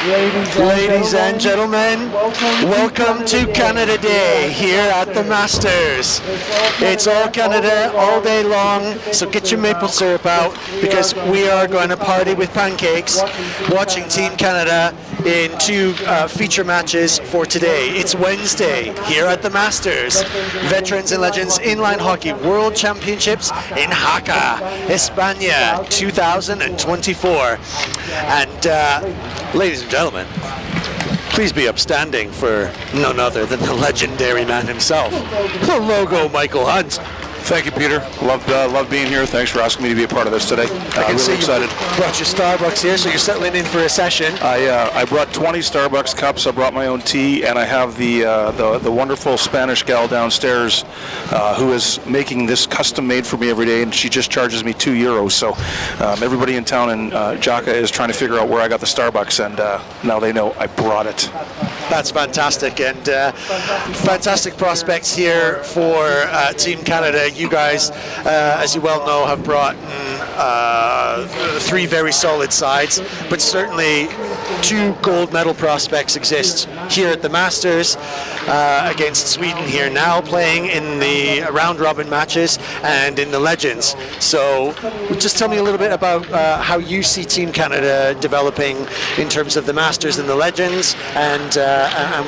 Ladies and gentlemen, welcome to Canada Day here at the Masters. It's all Canada all day long, so get your maple syrup out because we are going to party with pancakes watching Team Canada in two feature matches for today. It's Wednesday here at the Masters. Veterans and Legends Inline Hockey World Championships in Jaca, España 2024. And ladies and gentlemen, please be upstanding for none other than the legendary man himself, the logo Michael Hunt. Thank you, Peter. Love being here. Thanks for asking me to be a part of this today. I'm really excited. You brought your Starbucks here, so you're settling in for a session. I brought 20 Starbucks cups. I brought my own tea, and I have the wonderful Spanish gal downstairs who is making this custom made for me every day, and she just charges me €2. So everybody in town in Jaca is trying to figure out where I got the Starbucks, and now they know I brought it. That's fantastic, and fantastic prospects here for Team Canada. You guys, as you well know, have brought three very solid sides, but certainly two gold medal prospects exist here at the Masters against Sweden here now, playing in the round-robin matches and in the Legends. So just tell me a little bit about how you see Team Canada developing in terms of the Masters and the Legends, and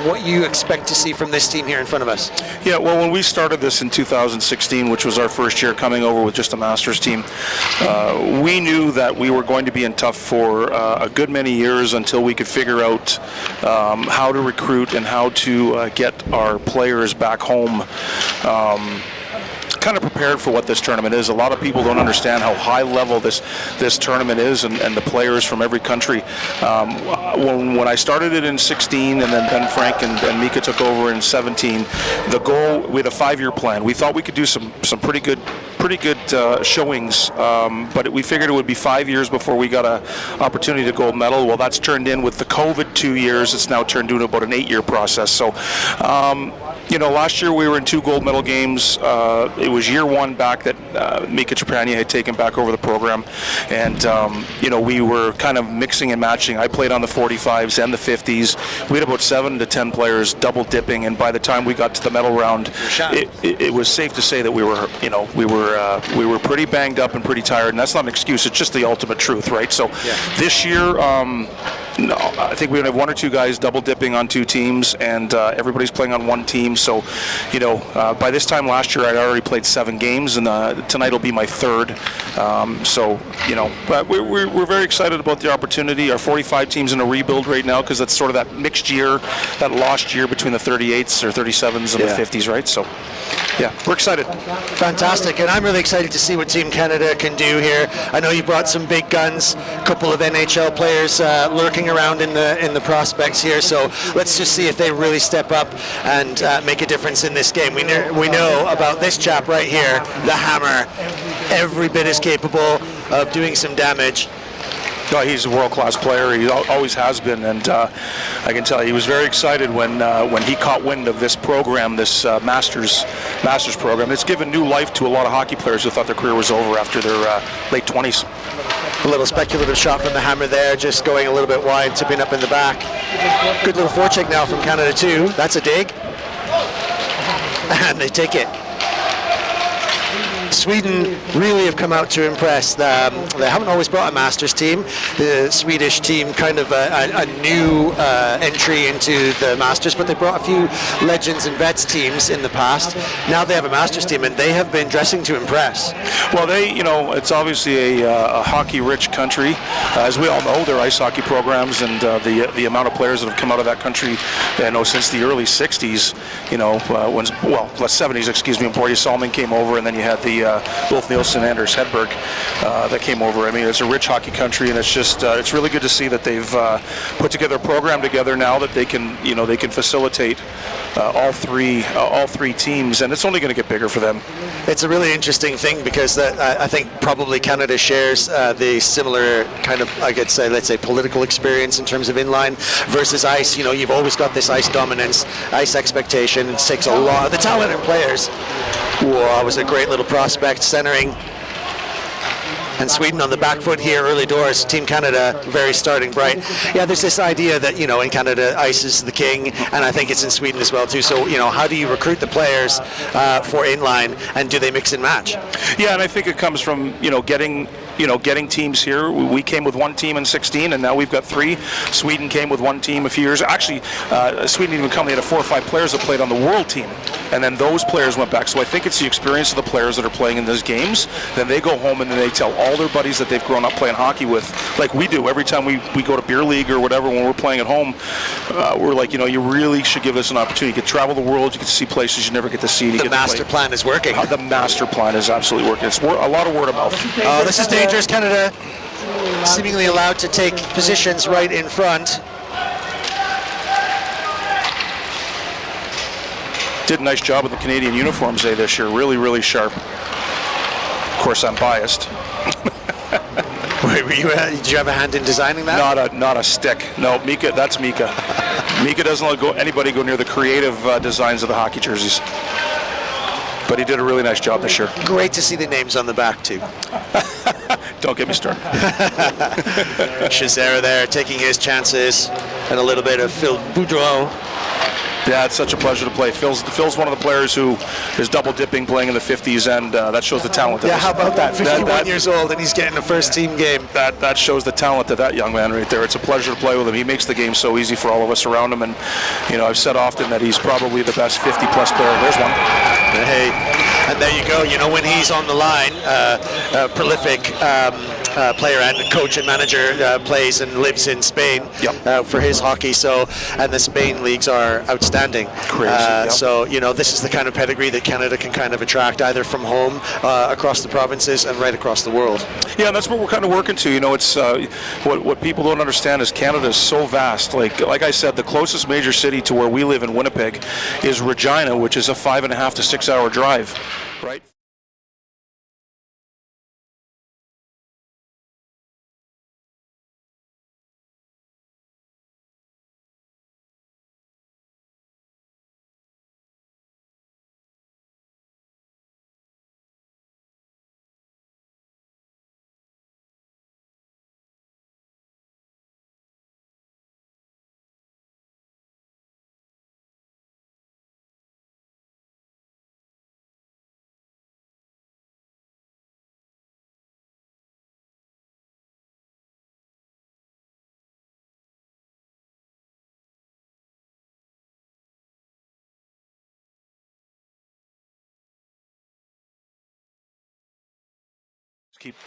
what you expect to see from this team here in front of us. Yeah, well, when we started this in 2016, which was our first year coming over with just a Masters team, we knew that we were going to be in tough for a good many years until we could figure out how to recruit and how to get our players back home kind of prepared for what this tournament is. A lot of people don't understand how high level this tournament is, and the players from every country. When I started it in 16, and then Ben Frank and Mika took over in 17, the goal, we had a 5-year plan. We thought we could do some pretty good showings, but we figured it would be 5 years before we got an opportunity to gold medal. Well, that's turned in with the COVID 2 years. It's now turned into about an 8-year process. So, last year we were in 2 gold medal games. It was year 1 back that Mika Trapania had taken back over the program, and we were kind of mixing and matching. I played on the 45s and the 50s. We had about 7 to 10 players double dipping, and by the time we got to the medal round, it was safe to say that we were pretty banged up and pretty tired, and that's not an excuse. It's just the ultimate truth, right? So this year, no, I think we're going to have 1 or 2 guys double dipping on 2 teams, and everybody's playing on 1 team. So, by this time last year, I'd already played 7 games, and tonight will be my 3rd. But we're very excited about the opportunity. Our 45 team's in a rebuild right now because that's sort of that mixed year, that lost year between the 38s or 37s and the 50s, right? So, yeah, we're excited. Fantastic, and I'm really excited to see what Team Canada can do here. I know you brought some big guns, a couple of NHL players lurking around in the prospects here, so let's just see if they really step up and make a difference in this game. We know about this chap right here, the Hammer, every bit as capable of doing some damage. No, he's a world-class player. He always has been, and I can tell you, he was very excited when he caught wind of this program, this Masters program. It's given new life to a lot of hockey players who thought their career was over after their late 20s. A little speculative shot from the Hammer there, just going a little bit wide, tipping up in the back. Good little forecheck now from Canada too. That's a dig, and they take it. Sweden really have come out to impress. They haven't always brought a Masters team. The Swedish team kind of a new entry into the Masters, but they brought a few Legends and Vets teams in the past. Now they have a Masters team, and they have been dressing to impress. Well, it's obviously a hockey-rich country. As we all know, their ice hockey programs and the amount of players that have come out of that country, since the early 60s, the 70s, excuse me, before Salming came over, and then you had the Wolf Nielsen, Anders Hedberg that came over. I mean, it's a rich hockey country, and it's just it's really good to see that they've put together a program together now that they can facilitate all three teams, and it's only going to get bigger for them. It's a really interesting thing because I think probably Canada shares the similar kind of, let's say political experience in terms of inline versus ice. You've always got this ice dominance, ice expectation. It takes a lot of the talented players. Whoa, that was a great little prospect centering. And Sweden on the back foot here, early doors. Team Canada very starting bright. Yeah, there's this idea that, in Canada, ice is the king, and I think it's in Sweden as well too. So, how do you recruit the players for inline, and do they mix and match? Yeah, and I think it comes from, getting teams here. We came with one team in 16, and now we've got 3. Sweden came with one team a few years. Actually, Sweden didn't even come. They had 4 or 5 players that played on the world team, and then those players went back. So I think it's the experience of the players that are playing in those games. Then they go home and then they tell all their buddies that they've grown up playing hockey with, like we do. Every time we go to beer league or whatever, when we're playing at home, we're like, you really should give this an opportunity. You could travel the world. You get to see places you never get to see. The master plan is working. The master plan is absolutely working. It's a lot of word of mouth. Oh, this is dangerous. Canada seemingly allowed to take positions right in front. Did a nice job with the Canadian uniforms this year. Really, really sharp. Of course, I'm biased. Wait, did you have a hand in designing that? Not a stick. No, Mika. That's Mika. Mika doesn't let anybody go near the creative designs of the hockey jerseys. But he did a really nice job this year. Great to see the names on the back too. Don't get me started. Chisera there taking his chances, and a little bit of Phil Boudreau. Yeah, it's such a pleasure to play. Phil's one of the players who is double dipping, playing in the 50s, and that shows the talent. Yeah, how about that? 51 years old, and he's getting a first team game. That shows the talent of that young man right there. It's a pleasure to play with him. He makes the game so easy for all of us around him, and I've said often that he's probably the best 50-plus player. There's one. Hey, and there you go. When he's on the line, prolific player and coach and manager, plays and lives in Spain. Yep. For his hockey. So, and the Spain leagues are outstanding. Crazy. Yep. So this is the kind of pedigree that Canada can kind of attract, either from home, across the provinces, and right across the world. Yeah, and that's what we're kind of working to. It's what people don't understand is Canada is so vast. Like I said, the closest major city to where we live in Winnipeg is Regina, which is a 5.5 to 6 hour drive, right?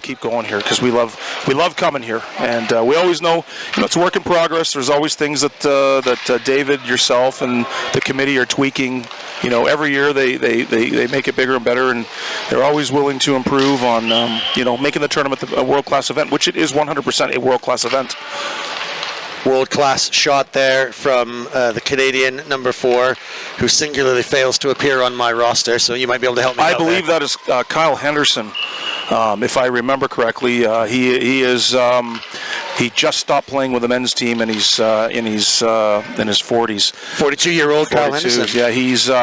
Keep going here, because we love coming here, and we always know it's a work in progress. There's always things that David, yourself, and the committee are tweaking. Every year they make it bigger and better, and they're always willing to improve on making the tournament a world-class event, which it is 100% a world-class event. World-class shot there from the Canadian number 4, who singularly fails to appear on my roster, so you might be able to help me out. I believe that is Kyle Henderson, if I remember correctly. He just stopped playing with the men's team, and he's in his 40s. 42-year-old Kyle Henderson. Yeah,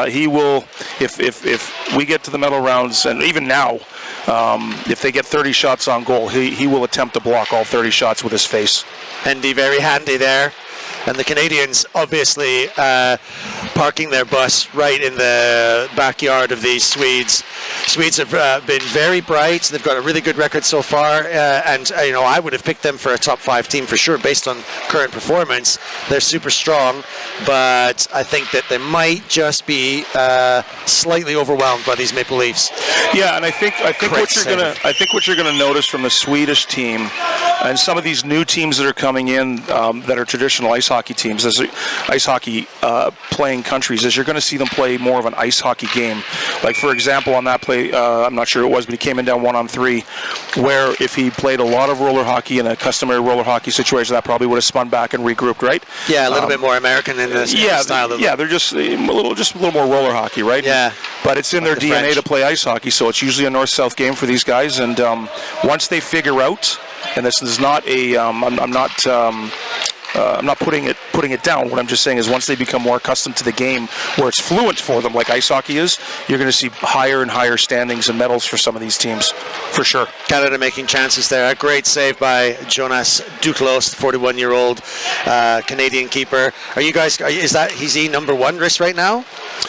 he will, if we get to the medal rounds, and even now, if they get 30 shots on goal, he will attempt to block all 30 shots with his face. Hendy very handy there. And the Canadians obviously parking their bus right in the backyard of these Swedes. Swedes have been very bright. They've got a really good record so far, and I would have picked them for a top 5 team for sure based on current performance. They're super strong, but I think that they might just be slightly overwhelmed by these Maple Leafs. Yeah, and I think what you're gonna notice from the Swedish team and some of these new teams that are coming in that are traditional ice hockey teams, as ice hockey playing countries, is you're going to see them play more of an ice hockey game. Like, for example, on that play, I'm not sure it was, but he came in down 1-on-3, where if he played a lot of roller hockey in a customary roller hockey situation, that probably would have spun back and regrouped, right? Yeah, a little bit more American in this style. They're just a little more roller hockey, right? Yeah. But it's in their DNA French to play ice hockey, so it's usually a north-south game for these guys. And once they figure out, and this is not a, I'm not I'm not putting it down. What I'm just saying is once they become more accustomed to the game where it's fluent for them, like ice hockey is, you're going to see higher and higher standings and medals for some of these teams, for sure. Canada making chances there. A great save by Jonas Duclos, the 41-year-old Canadian keeper. Are you guys? Is he number one wrist right now?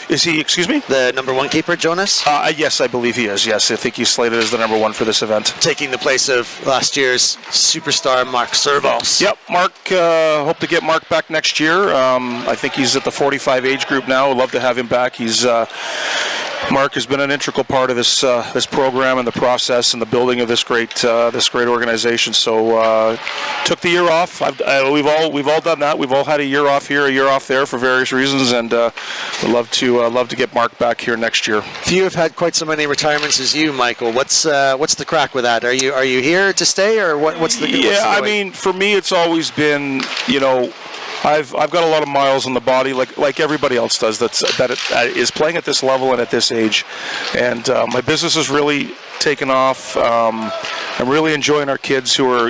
Is he? Excuse me? The number one keeper, Jonas? Yes, I believe he is. Yes, I think he's slated as the number one for this event. Taking the place of last year's superstar Mark Servos. Yep, Mark. Hope to get Mark back next year. I think he's at the 45 age group now. I'd love to have him back. Mark has been an integral part of this program and the process and the building of this great organization. So took the year off. We've all done that. We've all had a year off here, a year off there for various reasons, and we'd love to get Mark back here next year. Few have had quite so many retirements as you, Michael. What's the crack with that? Are you here to stay, or what's the? Yeah, I mean, for me, it's always been, I've got a lot of miles on the body, like everybody else does. That is playing at this level and at this age, and my business has really taken off. I'm really enjoying our kids who are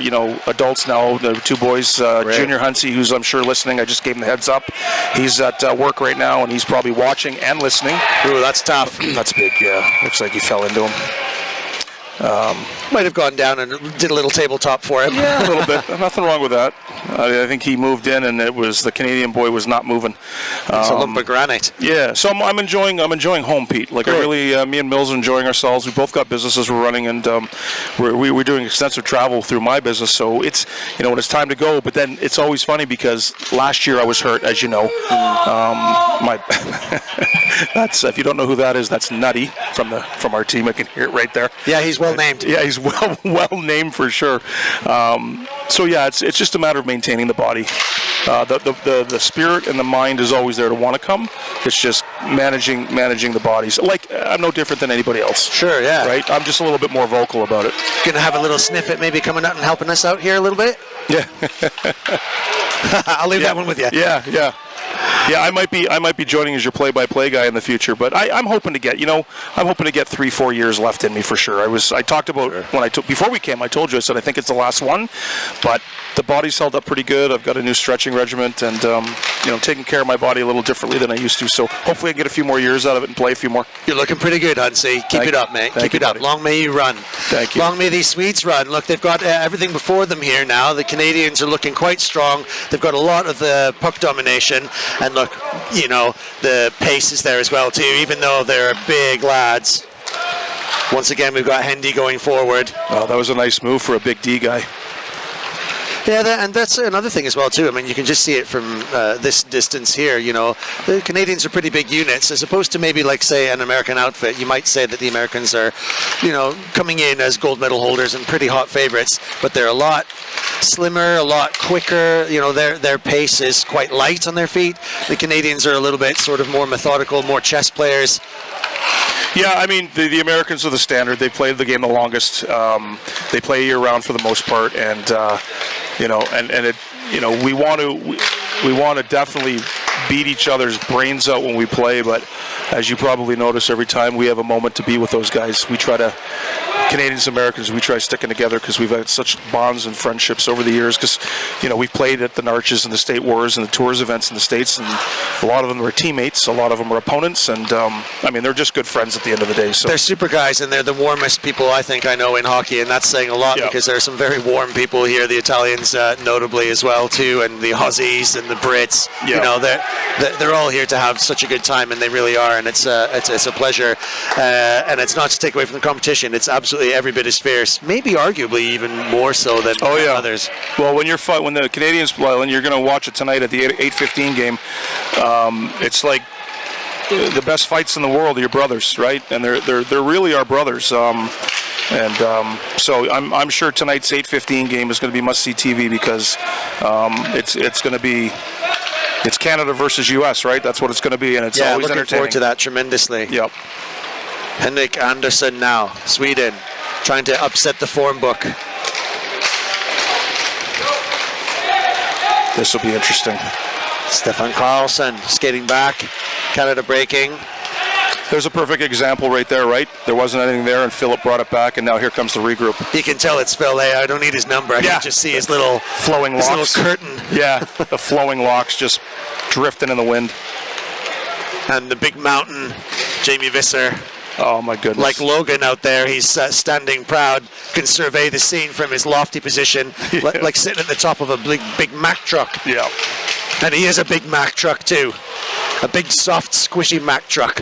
adults now. The two boys, Junior Hunsey, who's I'm sure listening. I just gave him the heads up. He's at work right now, and he's probably watching and listening. Ooh, that's tough. That's big. Yeah, looks like he fell into him. Might have gone down and did a little tabletop for him. Yeah, a little bit. Nothing wrong with that. I think he moved in, and it was the Canadian boy was not moving. It's a lump of granite. Yeah, so I'm enjoying home, Pete. Like, me and Mills are enjoying ourselves. We both got businesses we're running, and we're doing extensive travel through my business. So it's when it's time to go. But then it's always funny because last year I was hurt, as you know. That's if you don't know who that is, that's Nutty from our team. I can hear it right there. Yeah, he's well named. Yeah, he's well named for sure. So yeah, it's just a matter of maintaining the body. The spirit and the mind is always there to want to come. It's just managing the bodies. Like, I'm no different than anybody else. Sure, yeah. Right? I'm just a little bit more vocal about it. Gonna have a little snippet maybe coming out and helping us out here a little bit? Yeah. I'll leave that one with you. Yeah. Yeah, I might be joining as your play-by-play guy in the future, but I'm hoping to get 3-4 years left in me for sure. I talked about before we came. I told you, I said I think it's the last one, but the body's held up pretty good. I've got a new stretching regiment, and taking care of my body a little differently than I used to. So hopefully I get a few more years out of it and play a few more. You're looking pretty good, Hunsey. Keep it up, mate. Keep it up. Long may you run. Thank you. Long may these Swedes run. Look, they've got everything before them here now. The Canadians are looking quite strong. They've got a lot of the puck domination, and look, the pace is there as well too, even though they're big lads. Once again, we've got Hendy going forward. Oh, that was a nice move for a big D guy. Yeah, and that's another thing as well too. I mean, you can just see it from this distance here. The Canadians are pretty big units, as opposed to maybe like say an American outfit. You might say that the Americans are, coming in as gold medal holders and pretty hot favorites, but they're a lot slimmer, a lot quicker. Their pace is quite light on their feet. The Canadians are a little bit sort of more methodical, more chess players. Yeah, I mean, the Americans are the standard. They played the game the longest. They play year-round for the most part, and we want to definitely beat each other's brains out when we play. But as you probably notice, every time we have a moment to be with those guys, Canadians, Americans, we try sticking together because we've had such bonds and friendships over the years. Because we've played at the Narches and the State Wars and the Tours events in the States, and a lot of them are teammates, a lot of them are opponents, and they're just good friends at the end of the day. So they're super guys, and they're the warmest people I think I know in hockey, and that's saying a lot because there are some very warm people here. The Italians, notably as well too, and the Aussies and the Brits. They're all here to have such a good time, and they really are, and it's a pleasure. And it's not to take away from the competition. It's absolutely every bit as fierce, maybe arguably even more so than others. Well, when the Canadians play, and you're going to watch it tonight at the 8:15 game, it's like the best fights in the world are your brothers, right? And they're really our brothers. So I'm sure tonight's 8:15 game is going to be must-see TV because it's going to be. It's Canada versus U.S., right? That's what it's going to be, and it's always entertaining. Looking forward to that tremendously. Yep. Henrik Andersson now, Sweden, trying to upset the form book. This will be interesting. Stefan Karlsson skating back, Canada breaking. There's a perfect example right there, right? There wasn't anything there, and Philip brought it back, and now here comes the regroup. You can tell it's Phil. I don't need his number. I can just see his little flowing locks. His little curtain. Yeah, the flowing locks just drifting in the wind. And the big mountain, Jamie Visser. Oh my goodness. Like Logan out there, he's standing proud, can survey the scene from his lofty position, like sitting at the top of a big Mack truck. Yeah. And he is a big Mack truck too. A big, soft, squishy Mack truck.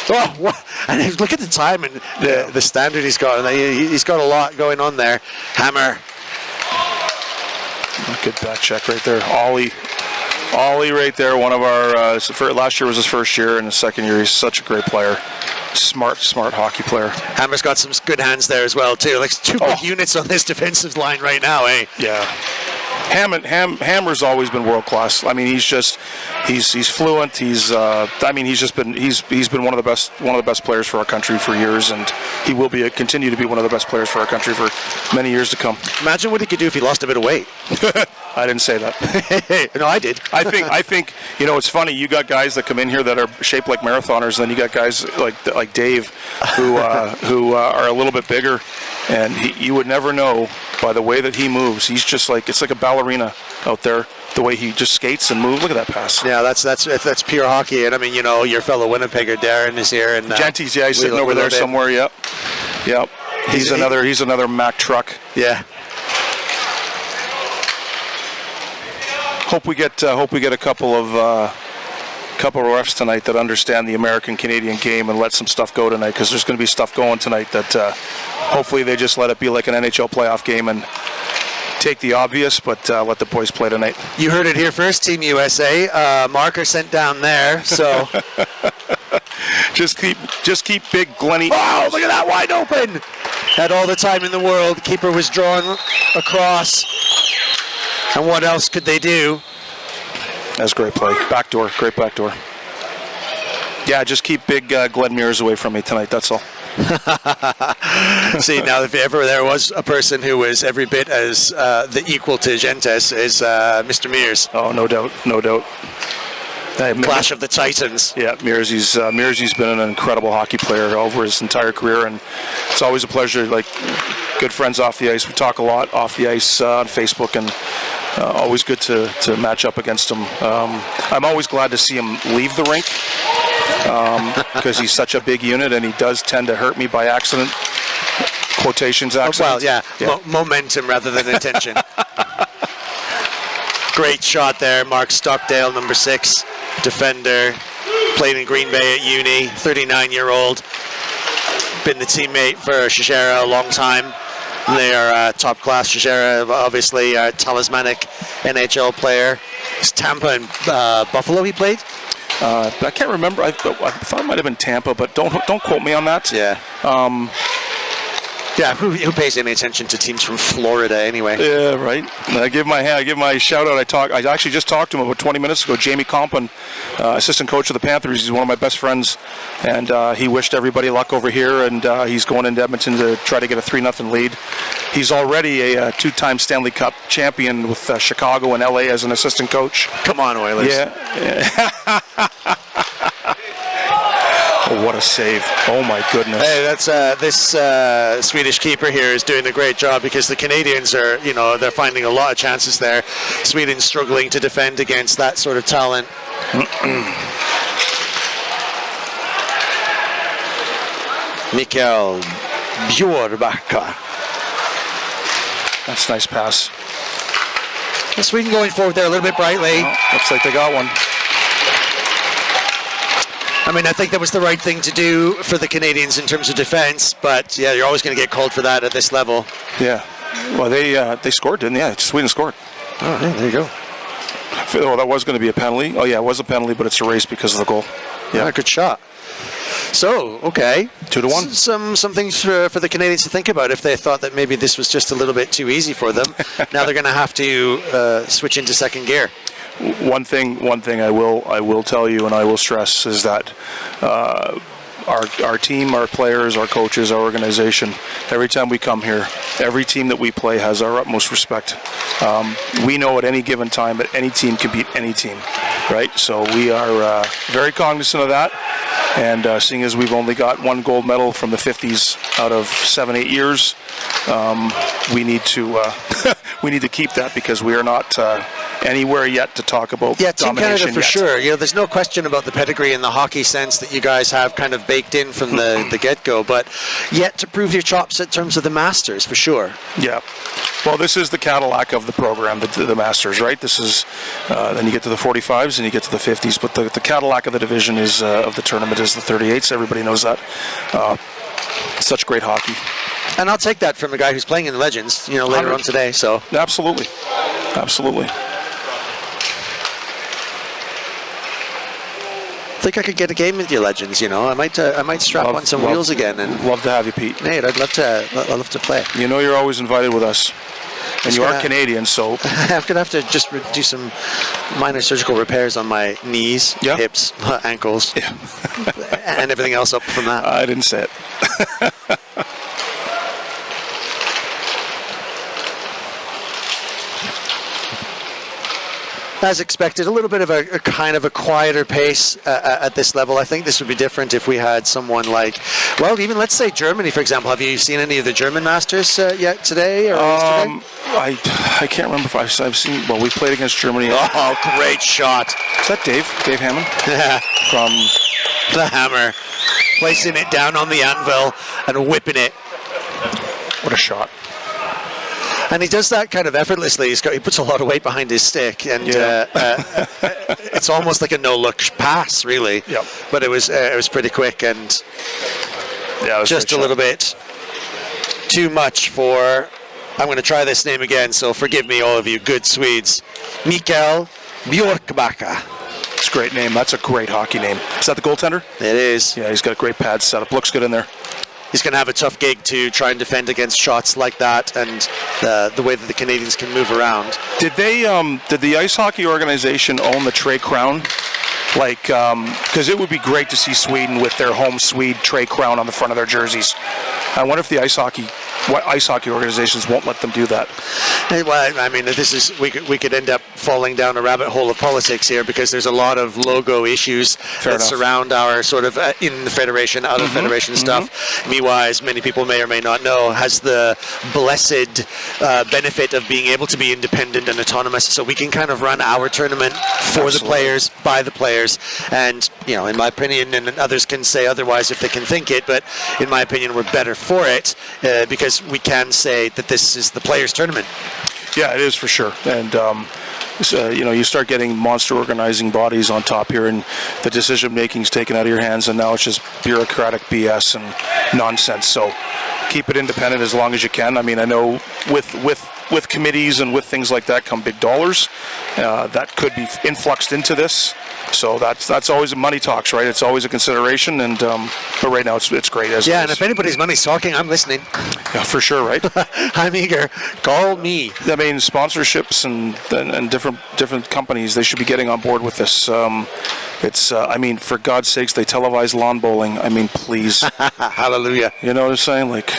Oh, what? And look at the time and the standard he's got. He's got a lot going on there. Hammer. Good back check right there. Ollie right there. One of our, last year was his first year, and the second year he's such a great player. Smart hockey player. Hammer's got some good hands there as well too. Like two big units on this defensive line right now, eh? Yeah. Hammer's always been world class. I mean, he's fluent. He's been one of the best players for our country for years, and he will continue to be one of the best players for our country for many years to come. Imagine what he could do if he lost a bit of weight. I didn't say that. No, I did. I think it's funny. You got guys that come in here that are shaped like marathoners, and then you got guys like Dave who are a little bit bigger, and you would never know by the way that he moves. He's just it's like a ballerina out there. The way he just skates and moves. Look at that pass. Yeah, that's pure hockey. And I mean, your fellow Winnipegger Darren is here, and Genty's he's sitting over there somewhere. Yep. He's another Mack truck. Yeah. Hope we get a couple of refs tonight that understand the American-Canadian game and let some stuff go tonight, because there's going to be stuff going tonight that hopefully they just let it be like an NHL playoff game and take the obvious, but let the boys play tonight. You heard it here first, Team USA. Marker sent down there, so just keep big Glennie. Oh, look at that, wide open! Had all the time in the world. Keeper was drawn across. And what else could they do? That's great play. Backdoor, great backdoor. Yeah, just keep big Glenn Mears away from me tonight, that's all. See, now if ever there was a person who was every bit as the equal to Gentes is Mr. Mears. Oh, no doubt. Clash of the Titans. Yeah, Mearsy's been an incredible hockey player over his entire career, and it's always a pleasure. Like, good friends off the ice. We talk a lot off the ice on Facebook, and always good to match up against him. I'm always glad to see him leave the rink, because he's such a big unit, and he does tend to hurt me by accident. Quotations, accident. Well, yeah. Momentum rather than intention. Great shot there, Mark Stockdale, number 6, defender, played in Green Bay at uni, 39-year-old, been the teammate for Shishera a long time. They are top class. Shishera, obviously, a talismanic NHL player. It's Tampa and Buffalo he played. I can't remember. I thought it might have been Tampa, but don't quote me on that. Yeah. Yeah, who pays any attention to teams from Florida anyway? Yeah, right. I give my shout out. I actually just talked to him about 20 minutes ago. Jamie Compton, assistant coach of the Panthers. He's one of my best friends, and he wished everybody luck over here. And he's going into Edmonton to try to get a 3-0 lead. He's already a 2-time Stanley Cup champion with Chicago and LA as an assistant coach. Come on, Oilers. Yeah. Oh, what a save. Oh, my goodness. Hey, that's this Swedish keeper here is doing a great job, because the Canadians are, they're finding a lot of chances there. Sweden's struggling to defend against that sort of talent. Mikael Bjornbacka. That's a nice pass. Sweden going forward there a little bit brightly. Oh, looks like they got one. I mean, I think that was the right thing to do for the Canadians in terms of defense, but yeah, you're always going to get called for that at this level. Yeah. Well, they scored, didn't they? Yeah, Sweden scored. Oh, yeah, there you go. Oh, that was going to be a penalty. Oh, yeah, it was a penalty, but it's erased because of the goal. Yeah, good shot. So, okay. 2-1. Some things for the Canadians to think about if they thought that maybe this was just a little bit too easy for them. Now they're going to have to switch into second gear. One thing I will tell you, and I will stress, is that our team, our players, our coaches, our organization, every time we come here, every team that we play has our utmost respect. We know at any given time that any team can beat any team. right? So we are very cognizant of that. And seeing as we've only got one gold medal from the 50s out of 7-8 years, we need to we need to keep that, because we are not anywhere yet to talk about Team domination Canada for sure. You know, there's no question about the pedigree and the hockey sense that you guys have kind of baked in from the get-go, but yet to prove your chops in terms of the Masters for sure. Yeah. Well, this is the Cadillac of the program, the Masters, right? This is then you get to the 45s and you get to the 50s, but the Cadillac of the division is of the tournament is the 38s. Everybody knows that. Such great hockey. And I'll take that from a guy who's playing in the Legends, you know, later 100. on today. So Absolutely. Absolutely. I think I could get a game with your Legends. You know, I might strap on some wheels again. And love to have you, Pete. Nate, I'd love to play. You know, you're always invited with us. And you are Canadian, so I'm gonna have to just do some minor surgical repairs on my knees, hips, ankles, and everything else up from that. I didn't say it. As expected, a little bit of a kind of a quieter pace at this level. I think this would be different if we had someone like, well, even let's say Germany, for example. Have you seen any of the German Masters yet today or yesterday? I can't remember if I've seen. Well, we played against Germany. Oh, great shot! Is that Dave Hammond? Yeah. From the hammer, placing it down on the anvil and whipping it. What a shot! And he does that kind of effortlessly. He puts a lot of weight behind his stick, and it's almost like a no-look pass, really. Yep. But it was pretty quick, and it was just a little bit too much for. I'm going to try this name again, so forgive me, all of you good Swedes. Mikael Bjorkbacka. It's a great name. That's a great hockey name. Is that the goaltender? It is. Yeah, he's got a great pad setup. Looks good in there. He's going to have a tough gig to try and defend against shots like that, and the way that the Canadians can move around. Did the ice hockey organization own the Trey Crown? Like, because it would be great to see Sweden with their home Swede Trey Crown on the front of their jerseys. I wonder if the ice hockey organizations won't let them do that. Well, I mean, we could end up falling down a rabbit hole of politics here, because there's a lot of logo issues that surround our sort of in the federation, out of federation stuff. Meanwhile, as many people may or may not know, has the blessed benefit of being able to be independent and autonomous, so we can kind of run our tournament for the players, by the players. And, you know, in my opinion, and others can say otherwise if they can think it, but in my opinion, we're better for it because we can say that this is the players' tournament. Yeah, it is for sure. And you know, you start getting monster organizing bodies on top here, and the decision making's taken out of your hands, and now it's just bureaucratic BS and nonsense. So keep it independent as long as you can. I mean, I know with committees and with things like that come big dollars that could be influxed into this. So that's always money talks, right? It's always a consideration, and but right now it's great as and if anybody's money's talking, I'm listening. Yeah, for sure, right? I'm eager. Call me. I mean, sponsorships and different companies, they should be getting on board with this. It's I mean, for God's sakes, they televise lawn bowling. I mean, please. Hallelujah. You know what I'm saying? Like.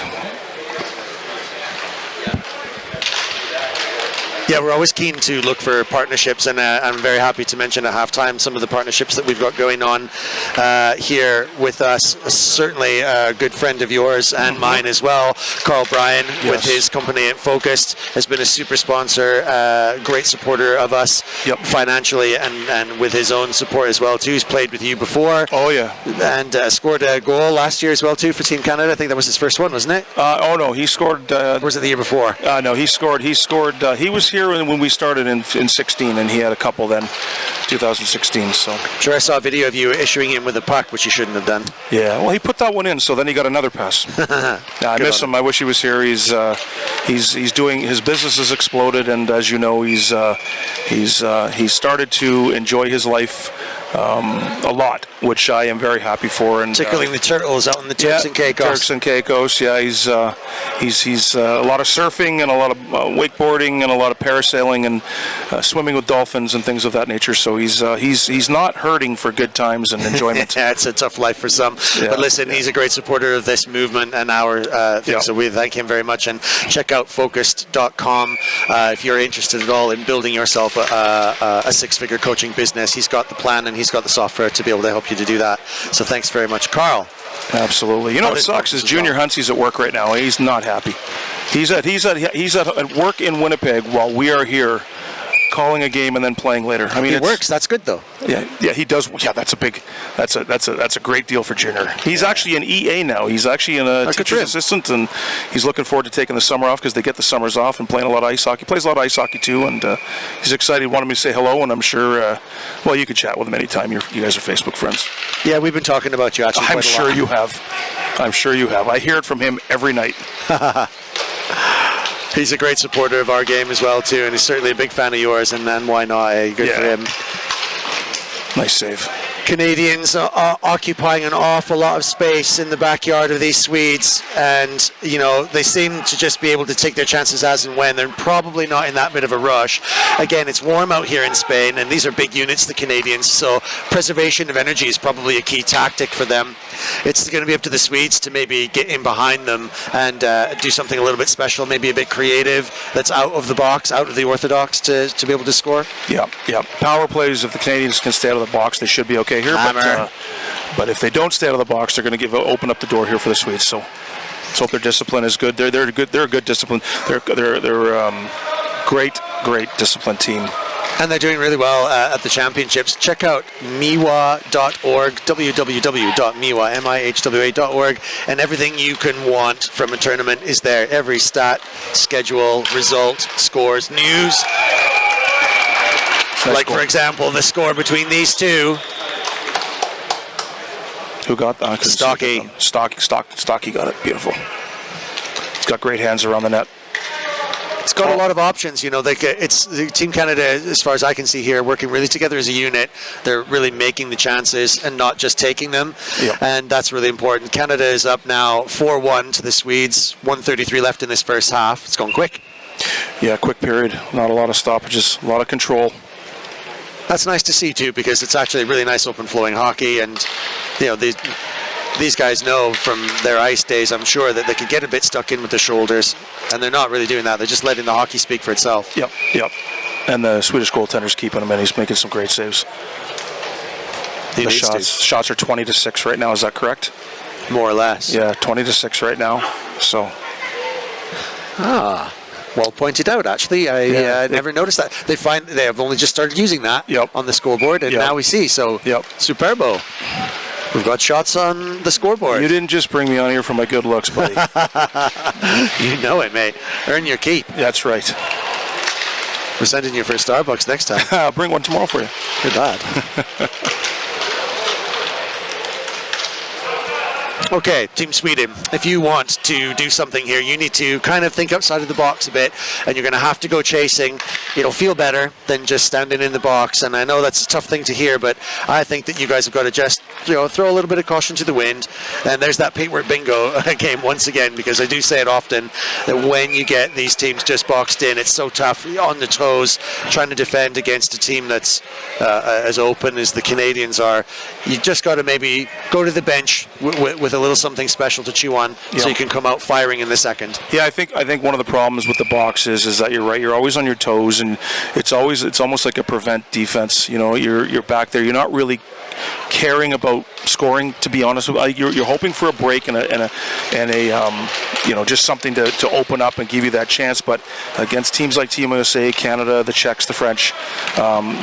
Yeah, we're always keen to look for partnerships, and I'm very happy to mention at halftime some of the partnerships that we've got going on here with us. Certainly a good friend of yours and mine as well, Carl Bryan, with his company Focused, has been a super sponsor, great supporter of us financially and with his own support as well too. He's played with you before. Oh yeah. And scored a goal last year as well too for Team Canada. I think that was his first one, wasn't it? Oh no, he scored. Or was it the year before? No, he scored. He was here when we started in 16, and he had a couple then, 2016. So sure, I saw a video of you issuing him with a puck, which you shouldn't have done. Yeah, well, he put that one in, so then he got another pass. I miss him. I wish he was here. He's doing, his business has exploded, and as you know, he's started to enjoy his life a lot, which I am very happy for. And tickling the turtles out in the Turks and Caicos. Turks and Caicos, yeah. He's a lot of surfing and a lot of wakeboarding and a lot of parasailing and swimming with dolphins and things of that nature. So he's not hurting for good times and enjoyment. Yeah, it's a tough life for some. Yeah, but listen, he's a great supporter of this movement and our thing. So we thank him very much. And check out focused.com if you're interested at all in building yourself a six-figure coaching business. He's got the plan and he's got the software to be able to help you to do that. So thanks very much, Carl. Absolutely. You know what sucks is Junior Huntsy's at work right now. He's not happy. He's at work in Winnipeg while we are here calling a game and then playing later. I mean, it works. That's good though. Yeah, he does. Yeah, that's a great deal for Junior. He's actually an EA now. He's actually a teacher's assistant, and he's looking forward to taking the summer off because they get the summers off and playing a lot of ice hockey. He plays a lot of ice hockey too, and he's excited. Wanted me to say hello, and I'm sure. Well, you can chat with him anytime. You guys are Facebook friends. Yeah, we've been talking about you actually. I'm sure you have. I'm sure you have. I hear it from him every night. He's a great supporter of our game as well too, and he's certainly a big fan of yours, and why not? Good for him. Nice save. Canadians are occupying an awful lot of space in the backyard of these Swedes, and they seem to just be able to take their chances as and when. They're probably not in that bit of a rush. Again, it's warm out here in Spain, and these are big units, the Canadians, so preservation of energy is probably a key tactic for them. It's going to be up to the Swedes to maybe get in behind them and do something a little bit special, maybe a bit creative, that's out of the box, out of the orthodox to be able to score. Yeah. Power plays, if the Canadians can stay out of the box, they should be okay here. But if they don't stay out of the box, they're going to open up the door here for the Swedes. So let's hope their discipline is good. They're good. They're a good discipline. They're great disciplined team. And they're doing really well at the championships. Check out miwa.org, www.miwa.org, and everything you can want from a tournament is there. Every stat, schedule, result, scores, news. Nice goal. For example, the score between these two. Who got that? Stocky. Stocky got it. Beautiful. He's got great hands around the net. It's got a lot of options, it's Team Canada, as far as I can see here, working really together as a unit. They're really making the chances and not just taking them, and that's really important. Canada is up now 4-1 to the Swedes, 1:33 left in this first half. It's going quick. Yeah, quick period. Not a lot of stoppages, a lot of control. That's nice to see too, because it's actually really nice open flowing hockey, and these guys know from their ice days, I'm sure, that they could get a bit stuck in with the shoulders, and they're not really doing that. They're just letting the hockey speak for itself. Yep. And the Swedish goaltender's keeping him in. He's making some great saves. The shots are 20-6 right now. Is that correct? More or less. Yeah, 20-6 right now. So. Well pointed out, actually. I never noticed that. They have only just started using that on the scoreboard, and now we see. So, Superbo. We've got shots on the scoreboard. You didn't just bring me on here for my good looks, buddy. You know it, mate. Earn your keep. That's right. We're sending you for a Starbucks next time. I'll bring one tomorrow for you. Good lad. Okay, Team Sweden, if you want to do something here, you need to kind of think outside of the box a bit, and you're going to have to go chasing. It'll feel better than just standing in the box, and I know that's a tough thing to hear, but I think that you guys have got to just throw a little bit of caution to the wind. And there's that paintwork bingo game once again, because I do say it often that when you get these teams just boxed in, it's so tough on the toes trying to defend against a team that's as open as the Canadians are. You just got to maybe go to the bench with a little something special to chew on, so you can come out firing in the second. Yeah, I think one of the problems with the box is that you're right. You're always on your toes, and it's almost like a prevent defense. You're back there. You're not really caring about scoring, to be honest with you. You're hoping for a break and just something to open up and give you that chance. But against teams like Team USA, Canada, the Czechs, the French,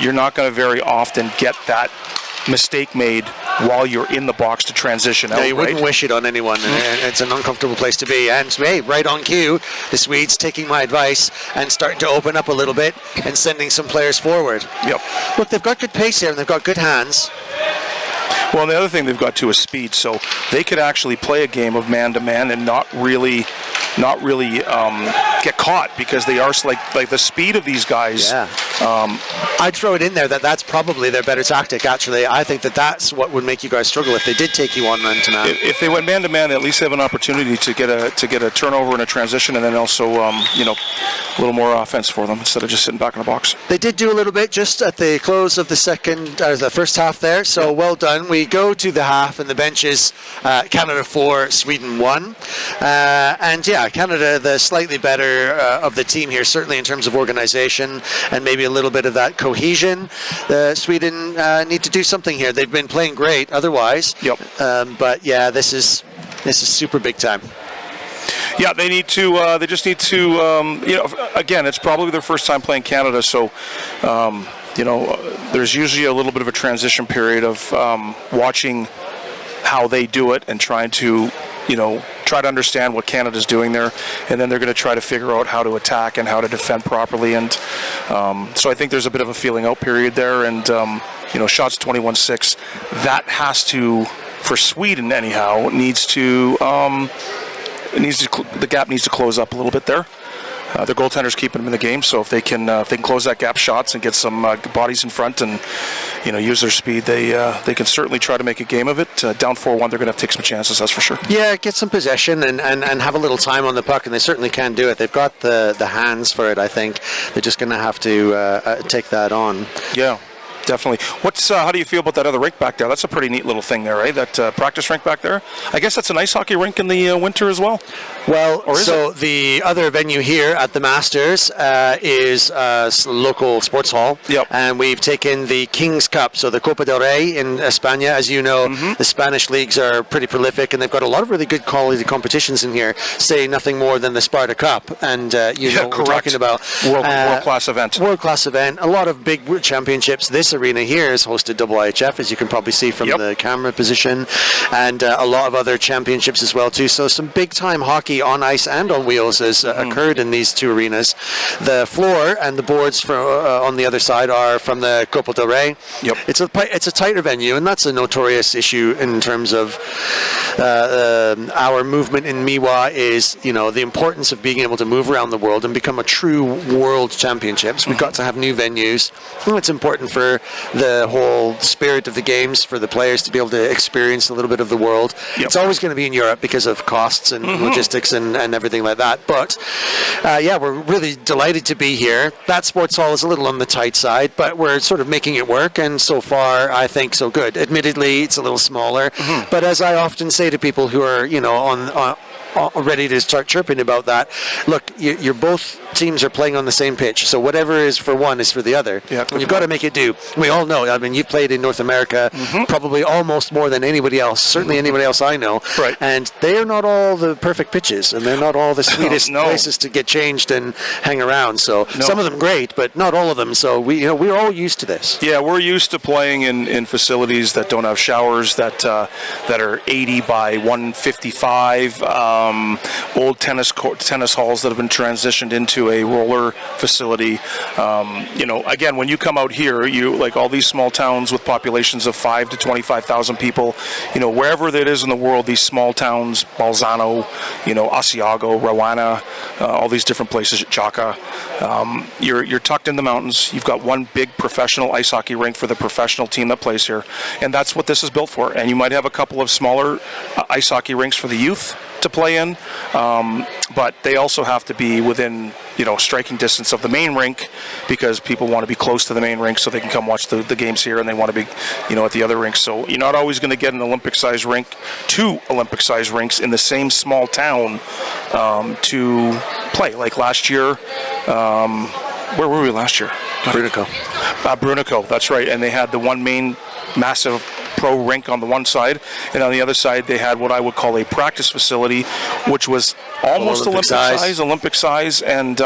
you're not going to very often get that mistake made while you're in the box to transition out. No, you wouldn't wish it on anyone. It's an uncomfortable place to be. And hey, right on cue, the Swedes taking my advice and starting to open up a little bit and sending some players forward. Yep. Look, they've got good pace here and they've got good hands. Well, the other thing they've got too is speed, so they could actually play a game of man-to-man and not really get caught, because they are like the speed of these guys I'd throw it in there that's probably their better tactic, actually. I think that's what would make you guys struggle if they did take you on man-to-man. If they went man-to-man, at least they have an opportunity to get a turnover and a transition, and then also, a little more offense for them instead of just sitting back in the box. They did do a little bit just at the close of the first half there, so well done. We go to the half and the benches, Canada 4, Sweden 1. Canada, the slightly better of the team here, certainly in terms of organization and maybe a little bit of that cohesion. Sweden need to do something here. They've been playing great otherwise. Yep. This is super big time. Yeah, they need to. They just need to. Again, it's probably their first time playing Canada, so there's usually a little bit of a transition period of watching how they do it and trying to, try to understand what Canada's doing there, and then they're going to try to figure out how to attack and how to defend properly. And so I think there's a bit of a feeling out period there. And shots 21-6. That has to, for Sweden anyhow, the gap needs to close up a little bit there. Their goaltender's keeping them in the game, so if they can close that gap shots and get some bodies in front and use their speed, they can certainly try to make a game of it. Down 4-1, they're going to have to take some chances, that's for sure. Yeah, get some possession and have a little time on the puck, and they certainly can do it. They've got the hands for it, I think. They're just going to have to take that on. Yeah. Definitely. How do you feel about that other rink back there? That's a pretty neat little thing there, right? That practice rink back there. I guess that's an ice hockey rink in the winter as well. Well, the other venue here at the Masters is local sports hall. Yep. And we've taken the King's Cup, so the Copa del Rey in España. As you know, the Spanish leagues are pretty prolific, and they've got a lot of really good quality competitions in here. Say nothing more than the Sparta Cup, and what we're talking about. World-class event. World-class event. A lot of big championships. This arena here is hosted IHF, as you can probably see from the camera position, and a lot of other championships as well too. So some big-time hockey on ice and on wheels has occurred in these two arenas. The floor and the boards on the other side are from the Copa del Rey. Yep. It's a tighter venue, and that's a notorious issue in terms of our movement in MIWA is, the importance of being able to move around the world and become a true world championships. We've got to have new venues. It's important for the whole spirit of the games, for the players to be able to experience a little bit of the world. Yep. It's always going to be in Europe because of costs and logistics and everything like that. But we're really delighted to be here. That sports hall is a little on the tight side, but we're sort of making it work, and so far I think so good. Admittedly, it's a little smaller, but as I often say to people who are ready to start chirping about that, look, you're both teams are playing on the same pitch, so whatever is for one is for the other. Yeah, you've got to make it do. We all know, I mean, you've played in North America probably almost more than anybody else, certainly anybody else I know, right. And they are not all the perfect pitches, and they're not all the sweetest places to get changed and hang around, so some of them great, but not all of them, so we're all used to this. Yeah, we're used to playing in facilities that don't have showers, that are 80 by 155, old tennis halls that have been transitioned into a roller facility. Again, when you come out here, you like all these small towns with populations of 5 to 25,000 people. Wherever that is in the world, these small towns, Bolzano, Asiago, Rowana, all these different places, Jaca. You're tucked in the mountains. You've got one big professional ice hockey rink for the professional team that plays here, and that's what this is built for. And you might have a couple of smaller ice hockey rinks for the youth to play in, but they also have to be within striking distance of the main rink, because people want to be close to the main rink so they can come watch the games here, and they want to be at the other rinks. So you're not always going to get an Olympic-sized rink, two Olympic-sized rinks in the same small town to play. Like last year, where were we last year? Brunico. Brunico, that's right, and they had the one main massive pro rink on the one side, and on the other side they had what I would call a practice facility, which was almost Olympic size, and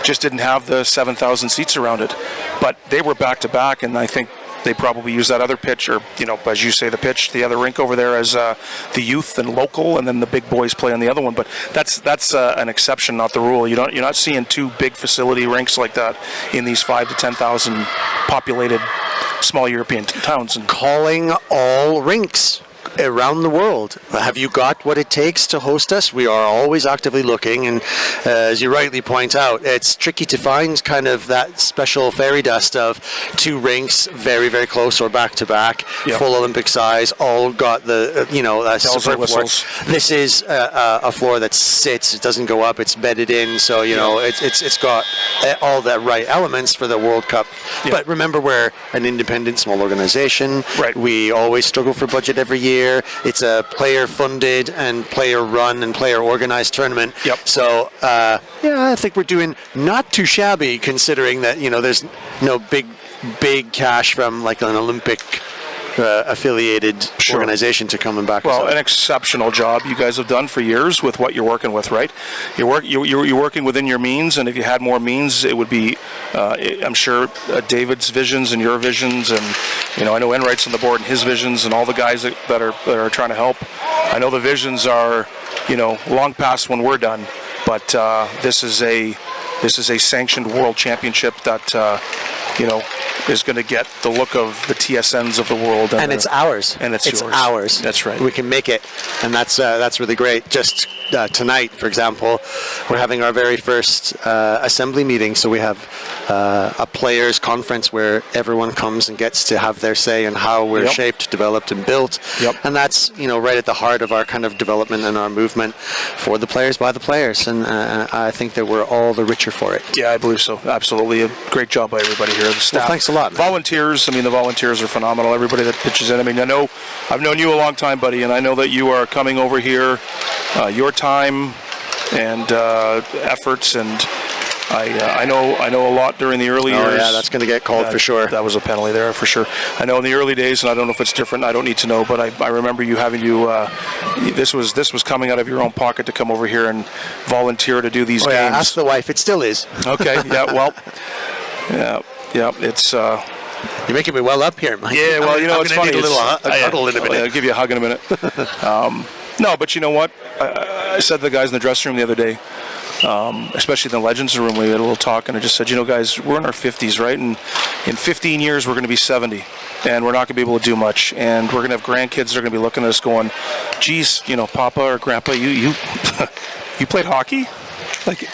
just didn't have the 7,000 seats around it. But they were back to back, and I think they probably use that other pitch, or as you say, the other rink over there as the youth and local, and then the big boys play on the other one. But that's an exception, not the rule. You're not seeing two big facility rinks like that in these 5 to 10,000 populated small European towns. And calling all rinks. around the world. Have you got what it takes to host us? We are always actively looking, and as you rightly point out, it's tricky to find kind of that special fairy dust of 2 rinks very, very close or back to back, full Olympic size, all got the support floor. This is a floor that sits; it doesn't go up; it's bedded in, so it's got all the right elements for the World Cup. But remember, we're an independent, small organization. Right. We always struggle for budget every year. It's a player-funded and player-run and player-organized tournament. So, I think we're doing not too shabby, considering that there's no big cash from like an Olympic affiliated organization to come and back. Well, an exceptional job you guys have done for years with what you're working with, right? You're working within your means, and if you had more means, it would be, I'm sure, David's visions and your visions, and I know Enright's on the board and his visions, and all the guys that are trying to help. I know the visions are, long past when we're done, but this is a sanctioned world championship that is going to get the look of the TSNs of the world, and it's ours. And it's yours. Ours. That's right. We can make it, and that's really great. Just tonight, for example, we're having our very first assembly meeting. So we have a players' conference where everyone comes and gets to have their say in how we're shaped, developed, and built. And that's right at the heart of our kind of development and our movement for the players by the players. And I think that we're all the richer for it. Yeah, I believe so. Absolutely, a great job by everybody here. The staff. Well, thanks a lot, man. Volunteers. The volunteers are phenomenal. Everybody that pitches in. I've known you a long time, buddy, and I know that you are coming over here, your time and efforts, and I know a lot during the early years. Oh yeah, that's going to get called for sure. That was a penalty there for sure. I know in the early days, and I don't know if it's different. I don't need to know, but I remember you having this was coming out of your own pocket to come over here and volunteer to do these games. Yeah, ask the wife. It still is. Okay. Yeah. Well. Yeah. It's. You're making me well up here, Mike. Yeah. Well, it's funny. Need a little huddle in a minute. I'll give you a hug in a minute. No, but you know what? I said to the guys in the dressing room the other day, especially in the Legends room, we had a little talk, and I just said, guys, we're in our 50s, right? And in 15 years, we're going to be 70, and we're not going to be able to do much. And we're going to have grandkids that are going to be looking at us going, geez, Papa or Grandpa, you played hockey? Like,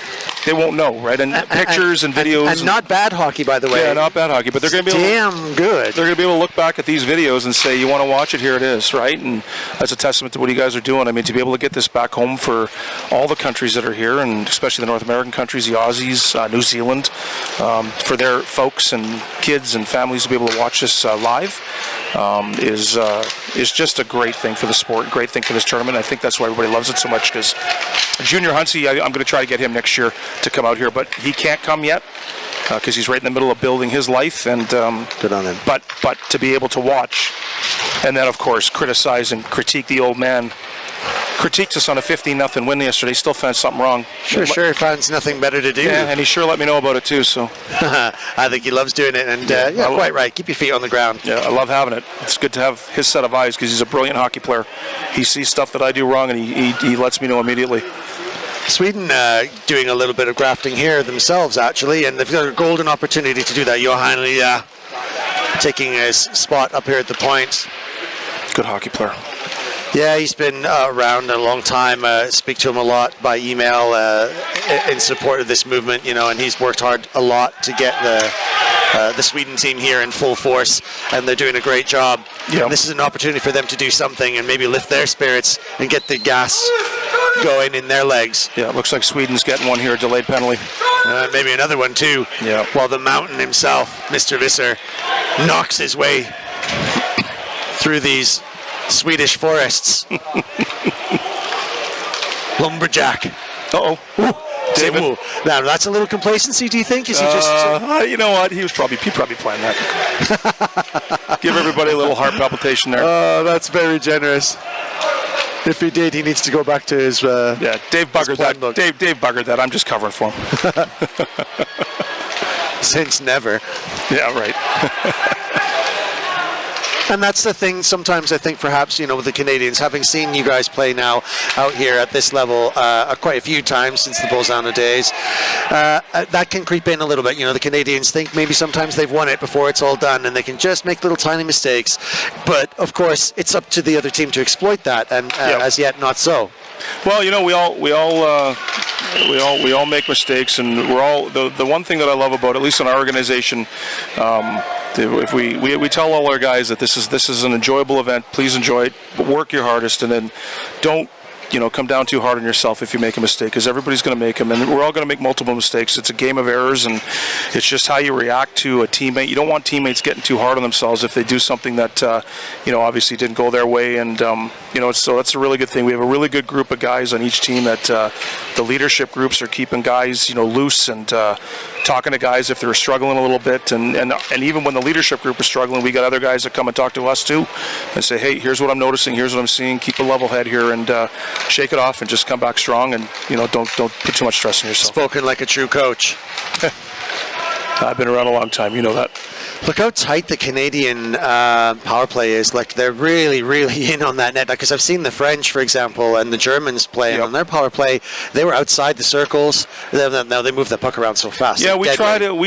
they won't know, right? And pictures and videos. And not bad hockey, by the way. Yeah, not bad hockey. But they're going to be damn good. They're going to be able to look back at these videos and say, you want to watch it, here it is, right? And that's a testament to what you guys are doing. To be able to get this back home for all the countries that are here, and especially the North American countries, the Aussies, New Zealand, for their folks and kids and families to be able to watch this live is just a great thing for the sport, great thing for this tournament. I think that's why everybody loves it so much, because Junior Hunsey, I'm going to try to get him next year to come out here, but he can't come yet because he's right in the middle of building his life, and good on him. But to be able to watch, and then of course criticize and critique the old man. Critiqued us on a 15-0 win yesterday. Still found something wrong. Sure. Finds nothing better to do. Yeah, and he sure let me know about it too. So I think he loves doing it, and quite right. Keep your feet on the ground. Yeah, I love having it. It's good to have his set of eyes because he's a brilliant hockey player. He sees stuff that I do wrong, and he lets me know immediately. Sweden doing a little bit of grafting here themselves, actually, and they've got a golden opportunity to do that. Johan taking his spot up here at the point. Good hockey player. Yeah, he's been around a long time. Speak to him a lot by email in support of this movement, and he's worked hard a lot to get the Sweden team here in full force, and they're doing a great job. Yep. And this is an opportunity for them to do something and maybe lift their spirits and get the gas going in their legs. Yeah, it looks like Sweden's getting one here, delayed penalty. Maybe another one too. Yeah. While the mountain himself, Mr. Visser, knocks his way through these Swedish forests. Lumberjack. Uh-oh. David. Now, that's a little complacency, do you think? Is he just... you know what? He probably planned that. Give everybody a little heart palpitation there. Oh, that's very generous. If he did, he needs to go back to his... Dave buggered that. Dave buggered that. I'm just covering for him. Since never. Yeah, right. And that's the thing sometimes I think perhaps, with the Canadians, having seen you guys play now out here at this level quite a few times since the Bolzano days, that can creep in a little bit. The Canadians think maybe sometimes they've won it before it's all done and they can just make little tiny mistakes. But of course, it's up to the other team to exploit that, and as yet not so. Well, we all make mistakes, and we're all the one thing that I love about, at least in our organization, if we tell all our guys that this is an enjoyable event, please enjoy it, but work your hardest, and then don't come down too hard on yourself if you make a mistake, because everybody's going to make them, and we're all going to make multiple mistakes. It's a game of errors, and it's just how you react to a teammate. You don't want teammates getting too hard on themselves if they do something that obviously didn't go their way, and so that's a really good thing. We have a really good group of guys on each team that the leadership groups are keeping guys loose and talking to guys if they're struggling a little bit, and even when the leadership group is struggling, we got other guys that come and talk to us too and say, hey, here's what I'm noticing, here's what I'm seeing, keep a level head here, and shake it off and just come back strong, and don't put too much stress on yourself. Spoken like a true coach. I've been around a long time, you know that. Look how tight the Canadian power play is. Like, they're really, really in on that net. Because I've seen the French, for example, and the Germans playing on their power play. They were outside the circles. Now they move the puck around so fast. Yeah, we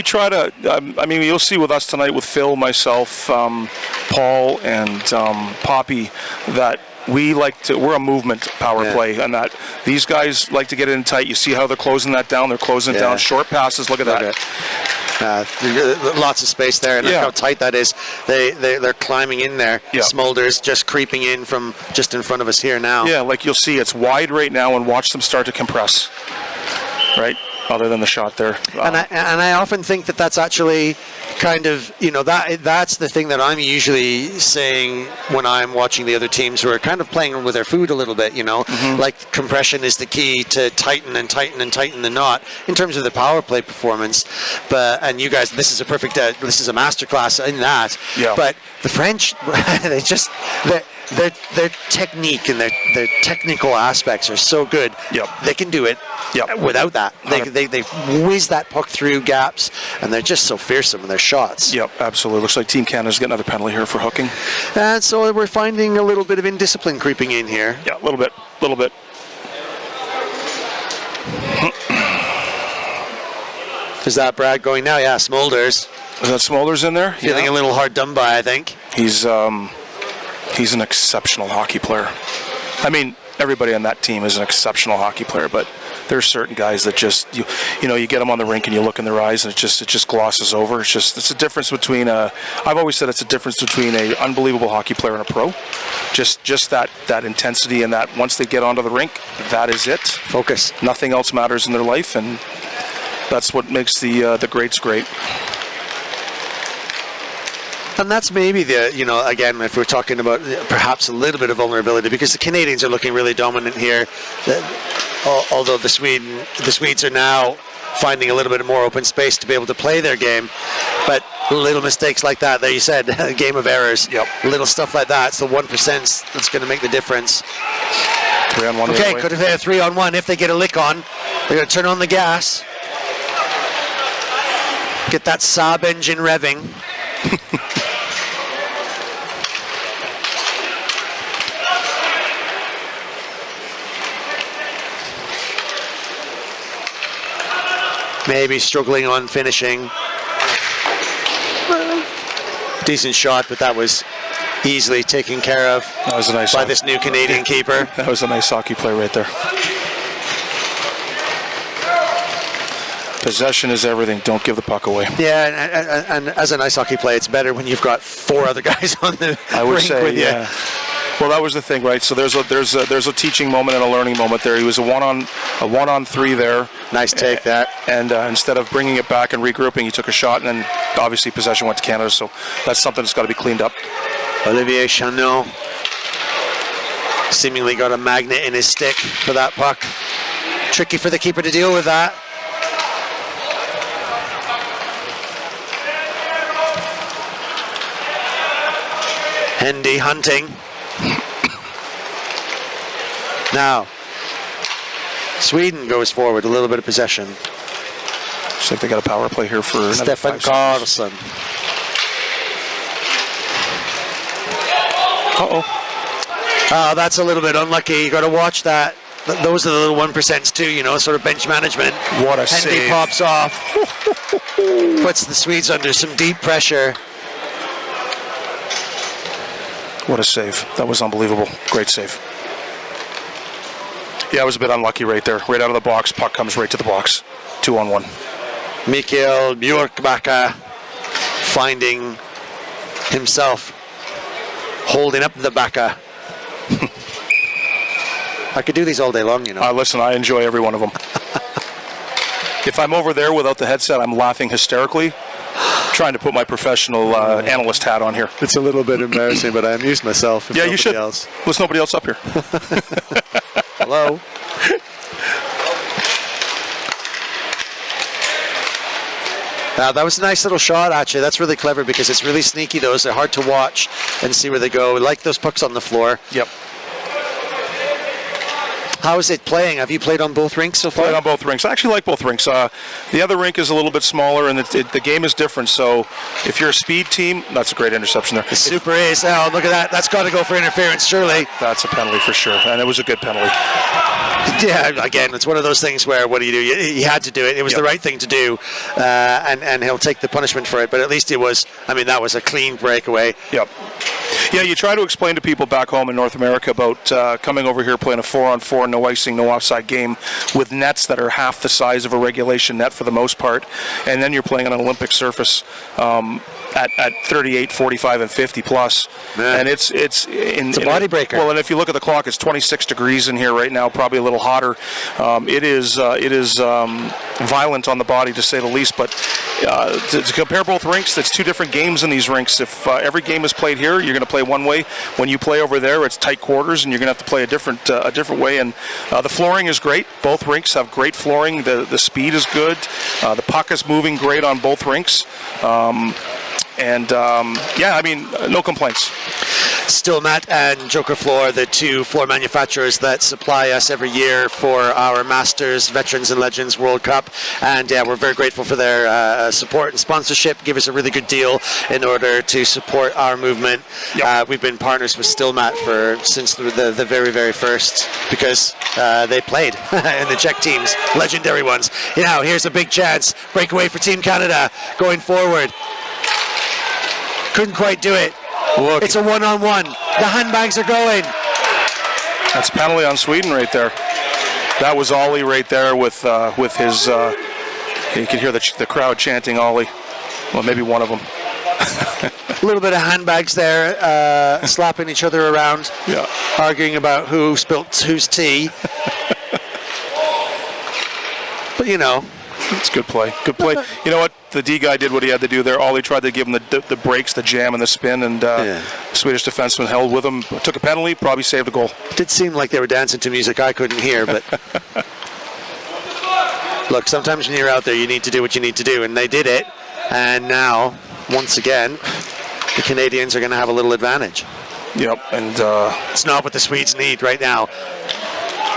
try to. I mean, you'll see with us tonight with Phil, myself, Paul, and Poppy that. We're a movement power play, and that these guys like to get in tight. You see how they're closing that down. They're closing it down. Short passes. Look at that. Lots of space there, and look how tight that is. They're climbing in there. Smolders just creeping in from just in front of us here now. Yeah, like you'll see, it's wide right now, and watch them start to compress. Right. Other than the shot there. And I often think that's actually kind of, that's the thing that I'm usually saying when I'm watching the other teams who are kind of playing with their food a little bit, like compression is the key to tighten the knot in terms of the power play performance. And you guys, this is a perfect, this is a masterclass in that. Yeah. But the French, their technique and their technical aspects are so good. Yep. They can do it without that. They whiz that puck through gaps, and they're just so fearsome in their shots. Yep, absolutely. Looks like Team Canada's getting another penalty here for hooking. And so we're finding a little bit of indiscipline creeping in here. Yeah, a little bit. Is that Brad going now? Yeah, Smolders. Is that Smolders in there? Feeling a little hard done by, I think. He's an exceptional hockey player. I mean, everybody on that team is an exceptional hockey player, but there's certain guys that just you get them on the rink and you look in their eyes and it just glosses over. It's a difference between I've always said it's a difference between an unbelievable hockey player and a pro. Just that intensity, and that once they get onto the rink, that is it. Focus. Nothing else matters in their life, and that's what makes the greats great. And that's maybe again, if we're talking about perhaps a little bit of vulnerability, because the Canadians are looking really dominant here, although the Swedes are now finding a little bit more open space to be able to play their game. But little mistakes like that you said, a game of errors, little stuff like that, it's the 1% that's going to make the difference. 3-on-1. Okay, could have had a 3-on-1 if they get a lick on. They're going to turn on the gas. Get that Saab engine revving. Maybe struggling on finishing. Decent shot, but that was easily taken care of by this new Canadian keeper. That was a nice hockey play right there. Possession is everything. Don't give the puck away. Yeah, and as a nice hockey play, it's better when you've got 4 other guys on the rink with you. Well, that was the thing, right? So there's a teaching moment and a learning moment there. He was a one on 3 there. Nice take that. And instead of bringing it back and regrouping, he took a shot, and then obviously possession went to Canada. So that's something that's got to be cleaned up. Olivier Chanot seemingly got a magnet in his stick for that puck. Tricky for the keeper to deal with that. Hendy hunting. Now, Sweden goes forward, a little bit of possession. Looks like they got a power play here for Stefan Karlsson. Oh, that's a little bit unlucky. You got to watch that. Those are the little 1% too, you know, sort of bench management. What a Henry save. pops off. Puts the Swedes under some deep pressure. What a save. That was unbelievable. Great save. Yeah, I was a bit unlucky right there. Right out of the box. Puck comes right to the box. 2-on-1. Mikael Bjorkbacka finding himself holding up the Backa. I could do these all day long, you know. Listen, I enjoy every one of them. If I'm over there without the headset, I'm laughing hysterically, trying to put my professional analyst hat on here. It's a little bit embarrassing, but I amused myself. Yeah, you should. There's nobody else up here. Hello. That was a nice little shot, actually. That's really clever because it's really sneaky, those. They're hard to watch and see where they go. We like those pucks on the floor. Yep. How is it playing? Have you played on both rinks so far? Played on both rinks. I actually like both rinks. The other rink is a little bit smaller, and the game is different. So if you're a speed team, that's a great interception there. The super ace. Oh, look at that. That's got to go for interference, surely. That's a penalty for sure, and it was a good penalty. Yeah, again, it's one of those things where what do you do? You had to do it. It was the right thing to do, and he'll take the punishment for it. But at least it was, I mean, that was a clean breakaway. Yep. Yeah, you try to explain to people back home in North America about coming over here playing a 4-on-4, no icing, no offside game with nets that are half the size of a regulation net for the most part, and then you're playing on an Olympic surface at 38, 45, and 50 plus. Man. And it's a body breaker. Well, and if you look at the clock, it's 26 degrees in here right now, probably a little hotter. It is violent on the body, to say the least. But to compare both rinks, it's two different games in these rinks. If every game is played here, you're going to play one way. When you play over there, it's tight quarters, and you're going to have to play a different way. And the flooring is great. Both rinks have great flooring. The speed is good. The puck is moving great on both rinks. Yeah, I mean, no complaints. Stilmat and Joker Floor, the two floor manufacturers that supply us every year for our Masters Veterans and Legends World Cup, and we're very grateful for their support and sponsorship. Give us a really good deal in order to support our movement. Yep. We've been partners with Stilmat since the very, very first, because they played in the Czech teams, legendary ones. Now, here's a big chance. Breakaway for Team Canada going forward. Couldn't quite do it. Look. It's a one-on-one. The handbags are going. That's penalty on Sweden right there. That was Ollie right there with his. You can hear the crowd chanting Ollie. Well, maybe one of them. A little bit of handbags there, slapping each other around, arguing about who spilt whose tea. But you know. It's good play. Good play. You know what? The D guy did what he had to do there. Ollie tried to give him the breaks, the jam, and the spin, and Swedish defenseman held with him. Took a penalty, probably saved the goal. It did seem like they were dancing to music I couldn't hear, but look, sometimes when you're out there, you need to do what you need to do, and they did it. And now, once again, the Canadians are going to have a little advantage. Yep, and it's not what the Swedes need right now.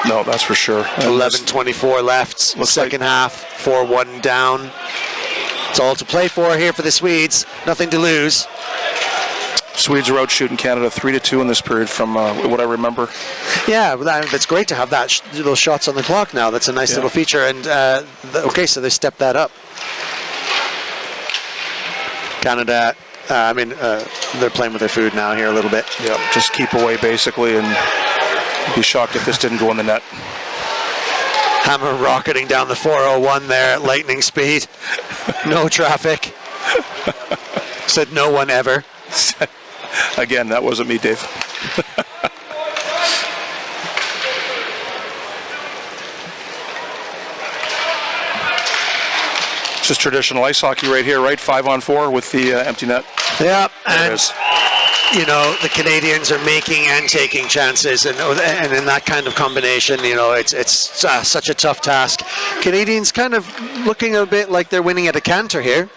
No, that's for sure. 11:24 left, second half, 4-1 down. It's all to play for here for the Swedes. Nothing to lose. Swedes are out shooting Canada 3-2 in this period from what I remember. Yeah, that's great to have those shots on the clock now. That's a nice little feature. And okay, so they stepped that up. Canada, they're playing with their food now here a little bit. Yeah, just keep away basically, and be shocked if this didn't go in the net. Hammer rocketing down the 401 there at lightning speed. No traffic. Said no one ever. Again, that wasn't me, Dave. It's just traditional ice hockey right here, right? 5-on-4 with the empty net. Yeah, and you know, the Canadians are making and taking chances, and in that kind of combination, you know, it's such a tough task. Canadians kind of looking a bit like they're winning at a canter here.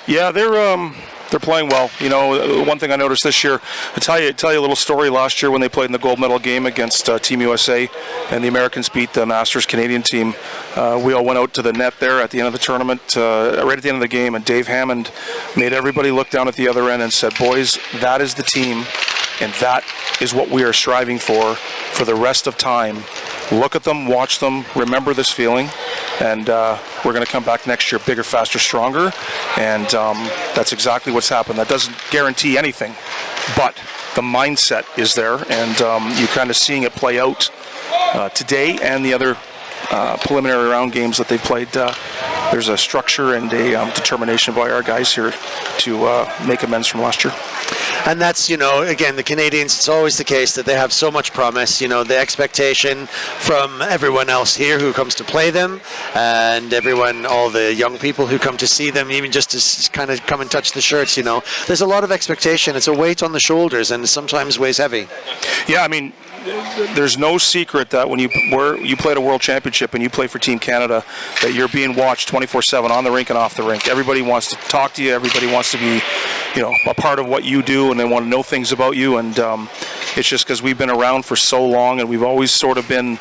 Yeah, they're playing well. You know, one thing I noticed this year, I'll tell you a little story. Last year when they played in the gold medal game against Team USA, and the Americans beat the Masters Canadian team, we all went out to the net there at the end of the tournament, right at the end of the game, and Dave Hammond made everybody look down at the other end and said, "Boys, that is the team And that is what we are striving for the rest of time. Look at them, watch them, remember this feeling, and we're going to come back next year bigger, faster, stronger, and that's exactly what's happened. That doesn't guarantee anything, but the mindset is there, and you're kind of seeing it play out today and the other preliminary round games that they've played. There's a structure and a determination by our guys here to make amends from last year. And that's, again, the Canadians, it's always the case that they have so much promise. The expectation from everyone else here who comes to play them, and all the young people who come to see them, even just to kind of come and touch the shirts, there's a lot of expectation. It's a weight on the shoulders, and sometimes weighs heavy. Yeah, I mean, there's no secret that when you play at a World Championship and you play for Team Canada, that you're being watched 24/7 on the rink and off the rink. Everybody wants to talk to you. Everybody wants to be, a part of what you do, and they want to know things about you. And it's just because we've been around for so long, and we've always sort of been,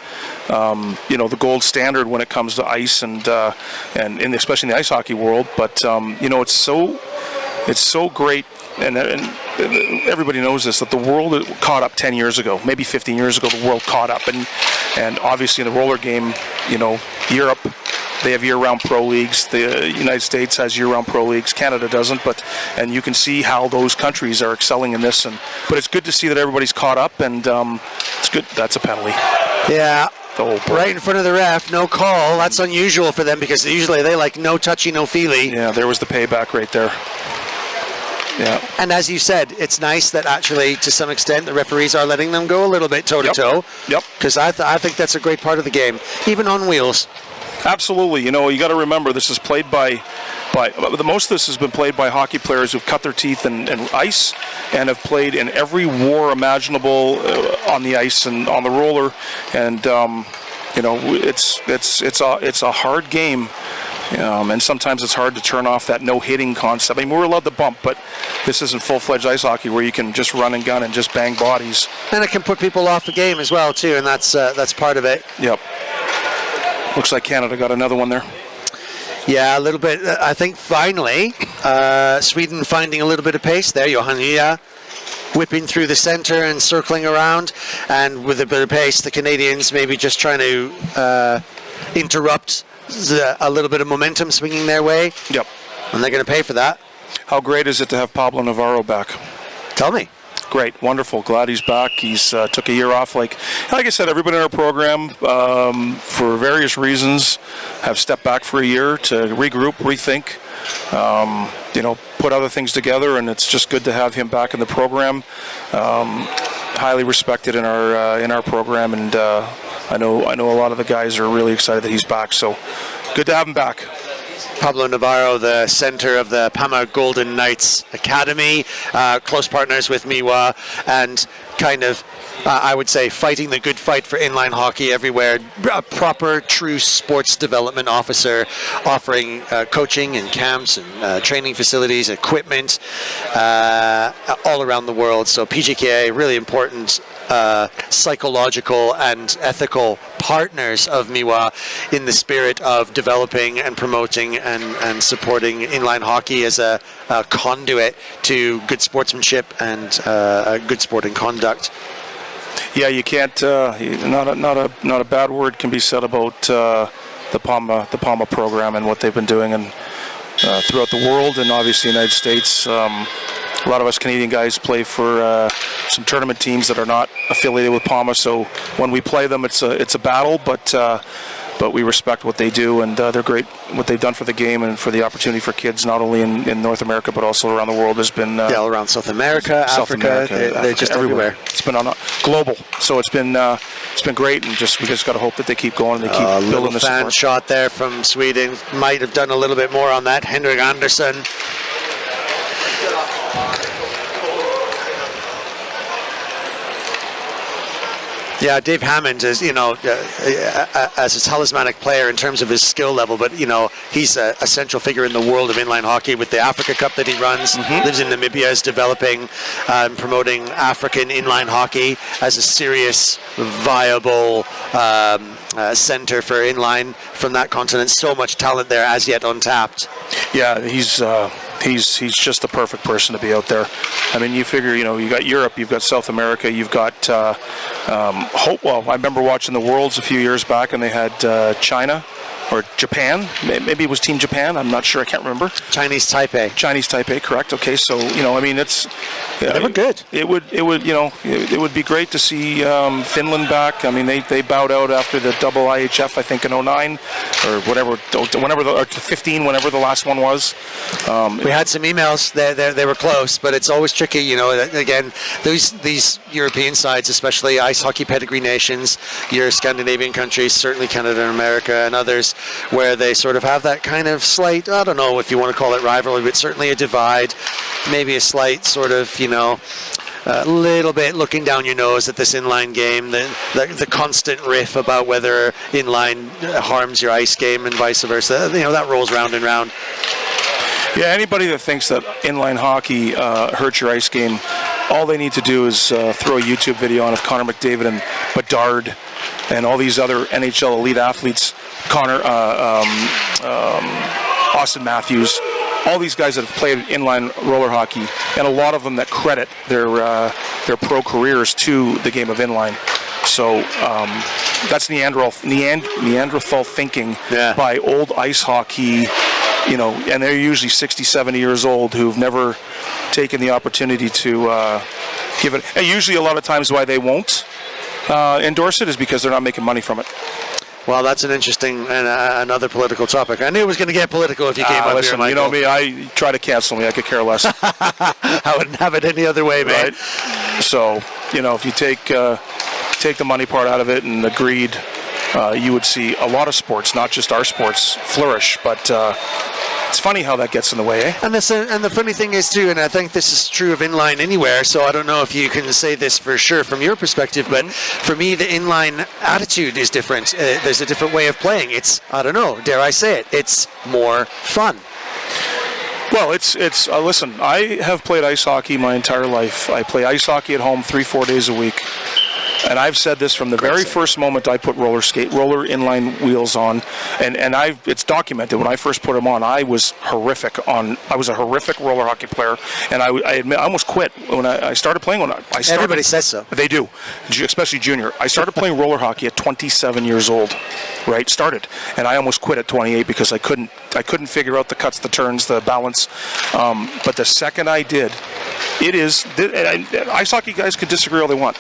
the gold standard when it comes to ice, and especially in the ice hockey world. But it's so great. And everybody knows this, that the world caught up 10 years ago, maybe 15 years ago. The world caught up, and obviously in the roller game, Europe, they have year-round pro leagues. The United States has year-round pro leagues. Canada doesn't, and you can see how those countries are excelling in this. But it's good to see that everybody's caught up, and it's good. That's a penalty. Yeah. Right in front of the ref, no call. That's unusual for them, because usually they like no touchy, no feely. Yeah, there was the payback right there. Yeah. And as you said, it's nice that actually, to some extent, the referees are letting them go a little bit toe-to-toe. Yep. Because I think that's a great part of the game, even on wheels. Absolutely. You got to remember, this is played by most of this has been played by hockey players who've cut their teeth in ice and have played in every war imaginable on the ice and on the roller. And, it's a hard game. And sometimes it's hard to turn off that no-hitting concept. I mean, we're allowed to bump, but this isn't full-fledged ice hockey where you can just run and gun and just bang bodies. And it can put people off the game as well, too, and that's part of it. Yep. Looks like Canada got another one there. Yeah, a little bit. I think finally, Sweden finding a little bit of pace there. Johanna whipping through the center and circling around, and with a bit of pace, the Canadians maybe just trying to interrupt a little bit of momentum swinging their way. Yep. And they're going to pay for that. How great is it to have Pablo Navarro back? Tell me. Great, wonderful. Glad he's back. He's took a year off. Like I said, everybody in our program, for various reasons, have stepped back for a year to regroup, rethink, put other things together, and it's just good to have him back in the program. Highly respected in our program, and I know a lot of the guys are really excited that he's back. So good to have him back. Pablo Navarro, the center of the Pama Golden Knights Academy, close partners with Miwa, and kind of, I would say, fighting the good fight for inline hockey everywhere. A proper, true sports development officer, offering coaching and camps and training facilities, equipment, all around the world. So PGKA, really important psychological and ethical partners of Miwa in the spirit of developing and promoting and supporting inline hockey as a conduit to good sportsmanship and good sporting conduct. Yeah, you can't. Not a bad word can be said about the PAMA program and what they've been doing and throughout the world, and obviously the United States. A lot of us Canadian guys play for some tournament teams that are not affiliated with PAMA, so when we play them, it's a battle, but we respect what they do, and they're great. What they've done for the game and for the opportunity for kids, not only in North America but also around the world, has been all around South America, Africa. They're just everywhere. It's been on global, so it's been great, and we just got to hope that they keep going and they keep building the fan support. Shot there from Sweden. Might have done a little bit more on that. Henrik Andersson. Yeah, Dave Hammond is, as a talismanic player in terms of his skill level, but, he's a central figure in the world of inline hockey with the Africa Cup that he runs, lives in Namibia, is developing and promoting African inline hockey as a serious, viable center for inline from that continent. So much talent there as yet untapped. Yeah, he's He's just the perfect person to be out there. I mean, you figure, you got Europe, you've got South America, you've got well, I remember watching the Worlds a few years back, and they had China or Japan. Maybe it was Team Japan. I'm not sure. I can't remember. Chinese Taipei, correct. Okay, so I mean, it's they were good. It would be great to see Finland back. I mean, they bowed out after the double IHF, I think, in 09 or whatever, or 15, whenever the last one was. We had some emails. They were close, but it's always tricky. Again, these European sides, especially ice hockey pedigree nations, your Scandinavian countries, certainly Canada and America and others, where they sort of have that kind of slight, I don't know if you want to call it rivalry, but certainly a divide, maybe a slight sort of, a little bit looking down your nose at this inline game, the constant riff about whether inline harms your ice game and vice versa. That rolls round and round. Yeah, anybody that thinks that inline hockey hurts your ice game, all they need to do is throw a YouTube video on of Connor McDavid and Bedard and all these other NHL elite athletes, Austin Matthews, all these guys that have played inline roller hockey, and a lot of them that credit their pro careers to the game of inline. So that's Neanderthal thinking by old ice hockey, and they're usually 60, 70 years old who've never taken the opportunity to give it. And usually a lot of times why they won't endorse it is because they're not making money from it. Well, that's an interesting and another political topic. I knew it was going to get political if you came up listen, here, Michael. You know me, I try to cancel me. I could care less. I wouldn't have it any other way, man. Right? So, if you take the money part out of it and the greed, you would see a lot of sports, not just our sports, flourish. But it's funny how that gets in the way, eh? And the funny thing is, too, and I think this is true of inline anywhere, so I don't know if you can say this for sure from your perspective, but for me, the inline attitude is different. There's a different way of playing. It's, I don't know, dare I say it, it's more fun. Well, it's listen, I have played ice hockey my entire life. I play ice hockey at home 3-4 days a week. And I've said this from the very first moment I put roller inline wheels on, and it's documented. When I first put them on, I was horrific. I was a horrific roller hockey player, and I admit I almost quit when I started playing. Everybody says so. They do, especially junior. I started playing roller hockey at 27 years old. Right, started, and I almost quit at 28 because I couldn't figure out the cuts, the turns, the balance. But the second I did, ice hockey guys could disagree all they want.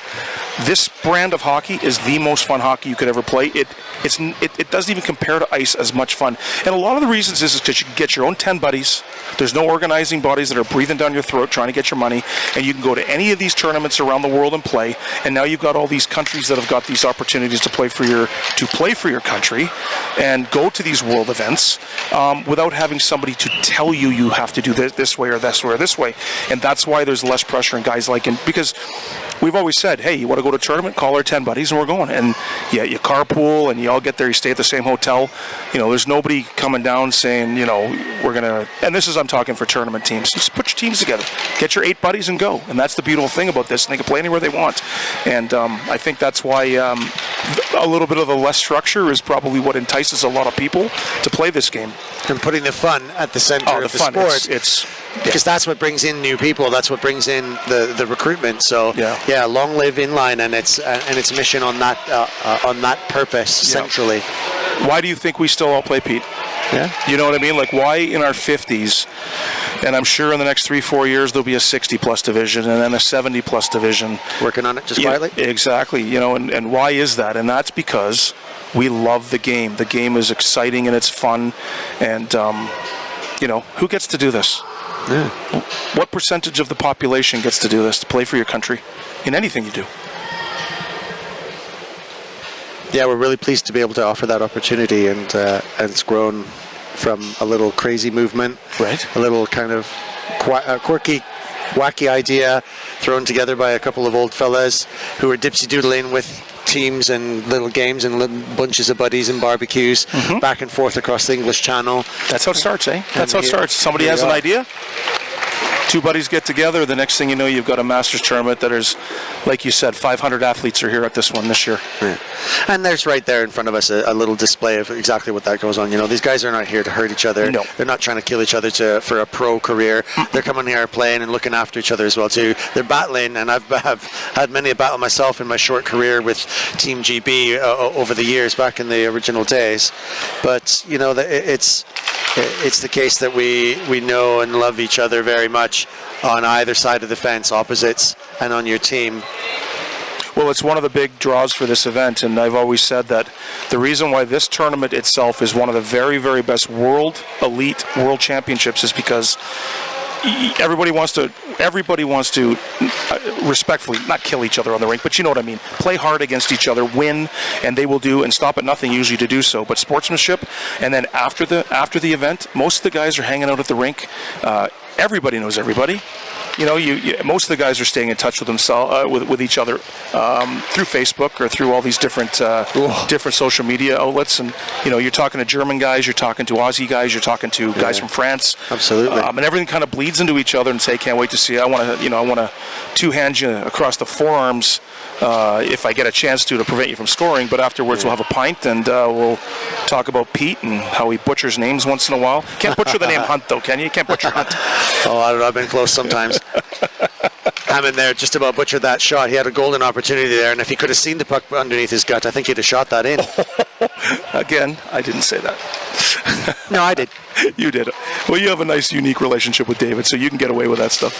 This brand of hockey is the most fun hockey you could ever play. It doesn't even compare to ice as much fun. And a lot of the reasons is because you can get your own 10 buddies. There's no organizing bodies that are breathing down your throat trying to get your money. And you can go to any of these tournaments around the world and play. And now you've got all these countries that have got these opportunities to play for your country and go to these world events without having somebody to tell you have to do this way or this way or this way. And that's why there's less pressure in guys like him, because we've always said, hey, you want to go to a tournament, call our 10 buddies and we're going. And yeah, you carpool and you all get there, you stay at the same hotel. There's nobody coming down saying, we're going to, and this is, I'm talking for tournament teams. Just put your teams together, get your 8 buddies and go. And that's the beautiful thing about this. And they can play anywhere they want. And I think that's why a little bit of the less structure is probably what entices a lot of people to play this game. And putting the fun at the center of the sport. Because that's what brings in new people. That's what brings in the recruitment. So yeah, long live inline and its mission on that purpose centrally. Why do you think we still all play, Pete? Yeah. You know what I mean? Like, why in our 50s, and I'm sure in the next 3-4 years there'll be a 60-plus division and then a 70-plus division. Working on it just quietly? Exactly. And why is that? And that's because we love the game. The game is exciting and it's fun. And, who gets to do this? Yeah. What percentage of the population gets to do this, to play for your country in anything you do? Yeah, we're really pleased to be able to offer that opportunity, and it's grown from a little crazy movement, right? A little kind of quirky, wacky idea thrown together by a couple of old fellas who were dipsy-doodling with teams and little games and little bunches of buddies and barbecues back and forth across the English Channel. That's how it starts, eh? That's how it starts. Somebody has an idea. two buddies get together. The next thing you know, you've got a Masters tournament that is, like you said, 500 athletes are here at this one this year. Yeah. And there's right there in front of us a little display of exactly what that goes on. These guys are not here to hurt each other. No. They're not trying to kill each other for a pro career. They're coming here playing and looking after each other as well too. They're battling, and I've had many a battle myself in my short career with Team GB over the years back in the original days. But it's the case that we know and love each other very much on either side of the fence, opposites, and on your team. Well, it's one of the big draws for this event, and I've always said that the reason why this tournament itself is one of the very, very best elite world championships is because everybody wants to respectfully not kill each other on the rink, but you know what I mean. Play hard against each other, win, and they will do, and stop at nothing usually to do so. But sportsmanship, and then after the event, most of the guys are hanging out at the rink. Everybody knows everybody. Most of the guys are staying in touch with themselves, with each other through Facebook or through all these different social media outlets. And you're talking to German guys, you're talking to Aussie guys, you're talking to guys from France. Absolutely. And everything kind of bleeds into each other and say, "Can't wait to see you. I want to two-hand you across the forearms if I get a chance to prevent you from scoring." But afterwards, we'll have a pint and we'll talk about Pete and how he butchers names once in a while. Can't butcher the name Hunt, though, can you? You can't butcher Hunt. Oh, I don't know. I've been close sometimes. Hammond there just about butchered that shot. He had a golden opportunity there, and if he could have seen the puck underneath his gut, I think he'd have shot that in. Again, I didn't say that. No, I did. You did. Well, you have a nice, unique relationship with David, so you can get away with that stuff.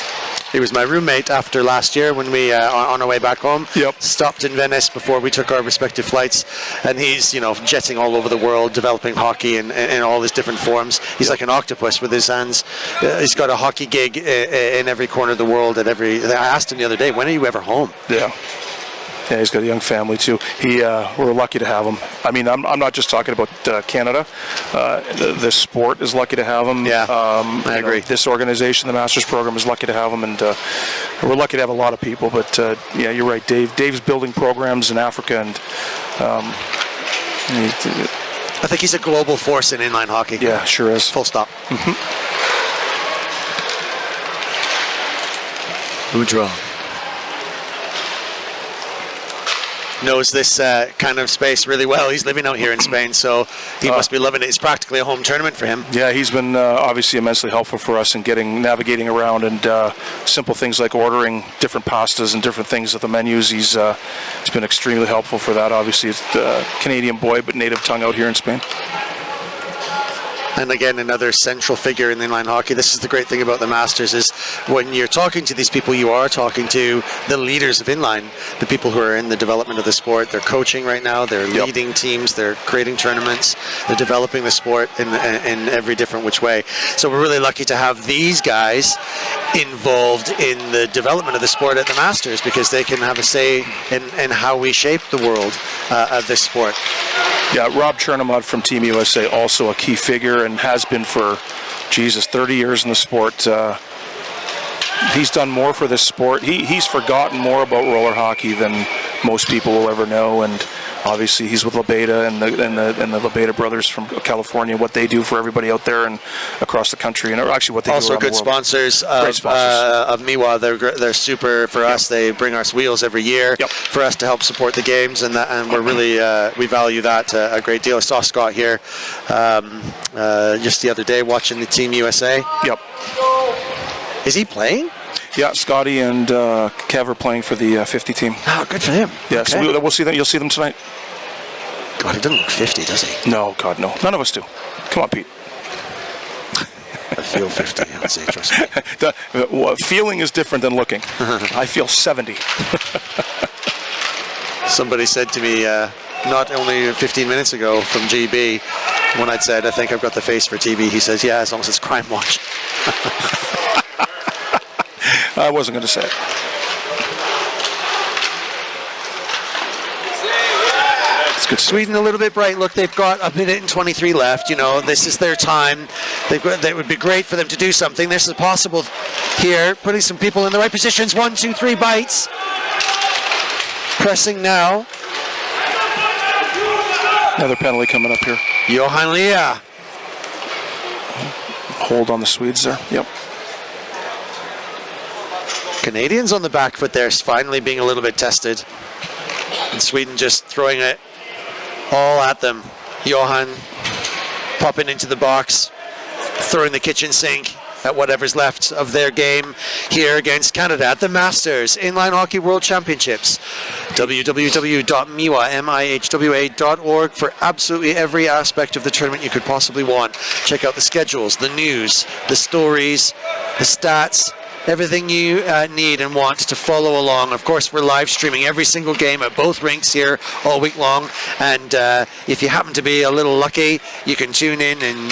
He was my roommate after last year when we, on our way back home, stopped in Venice before we took our respective flights, and he's, jetting all over the world, developing hockey in all his different forms. He's like an octopus with his hands. He's got a hockey gig in every corner of the world. I asked him the other day, when are you ever home? Yeah. Yeah, he's got a young family too. We're lucky to have him. I mean, I'm not just talking about Canada. The sport is lucky to have him. Yeah, I agree. This organization, the Masters program, is lucky to have him, and we're lucky to have a lot of people. But yeah, you're right, Dave. Dave's building programs in Africa, and I think he's a global force in inline hockey. Yeah, sure is. Full stop. Mm-hmm. Boudreaux knows this kind of space really well. He's living out here in Spain, so he must be loving it. It's practically a home tournament for him. Yeah, he's been obviously immensely helpful for us in navigating around, and simple things like ordering different pastas and different things at the menus. He's been extremely helpful for that. Obviously, he's a Canadian boy, but native tongue out here in Spain. And again, another central figure in inline hockey. This is the great thing about the Masters, is when you're talking to these people, you are talking to the leaders of inline, the people who are in the development of the sport. They're coaching right now, they're leading teams, they're creating tournaments, they're developing the sport in every different which way. So we're really lucky to have these guys involved in the development of the sport at the Masters, because they can have a say in how we shape the world of this sport. Yeah, Rob Chernomod from Team USA, also a key figure, and has been for, 30 years in the sport. He's done more for this sport. He's forgotten more about roller hockey than most people will ever know, and obviously he's with LaBeta and the LaBeta brothers from California, what they do for everybody out there and across the country, and actually what they also do around good the world. Sponsors of Miwa. They're super for us. They bring us wheels every year for us to help support the games, and we're really we value that a great deal. I saw Scott here just the other day watching the Team USA. Yep. Is he playing? Yeah, Scotty and Kev are playing for the 50 team. Oh, good for him. Yeah, okay. So we'll see them. You'll see them tonight. God, he doesn't look 50, does he? No, God, no. None of us do. Come on, Pete. I feel 50, I'd say, trust me. Feeling is different than looking. I feel 70. Somebody said to me not only 15 minutes ago from GB, when I'd said, I think I've got the face for TV, he says, yeah, as long as it's Crime Watch. I wasn't going to say it. It's good. Sweden a little bit bright. Look, they've got a minute and 23 left. This is their time. That would be great for them to do something. This is possible here. Putting some people in the right positions. 1, 2, 3 bites. Pressing now. Another penalty coming up here. Johan Lea. Hold on the Swedes there. Yep. Canadians on the back foot there, finally being a little bit tested. And Sweden just throwing it all at them. Johan popping into the box, throwing the kitchen sink at whatever's left of their game here against Canada at the Masters Inline Hockey World Championships. www.mihwa.org for absolutely every aspect of the tournament you could possibly want. Check out the schedules, the news, the stories, the stats, everything you need and want to follow along. Of course, we're live streaming every single game at both rinks here all week long. And if you happen to be a little lucky, you can tune in and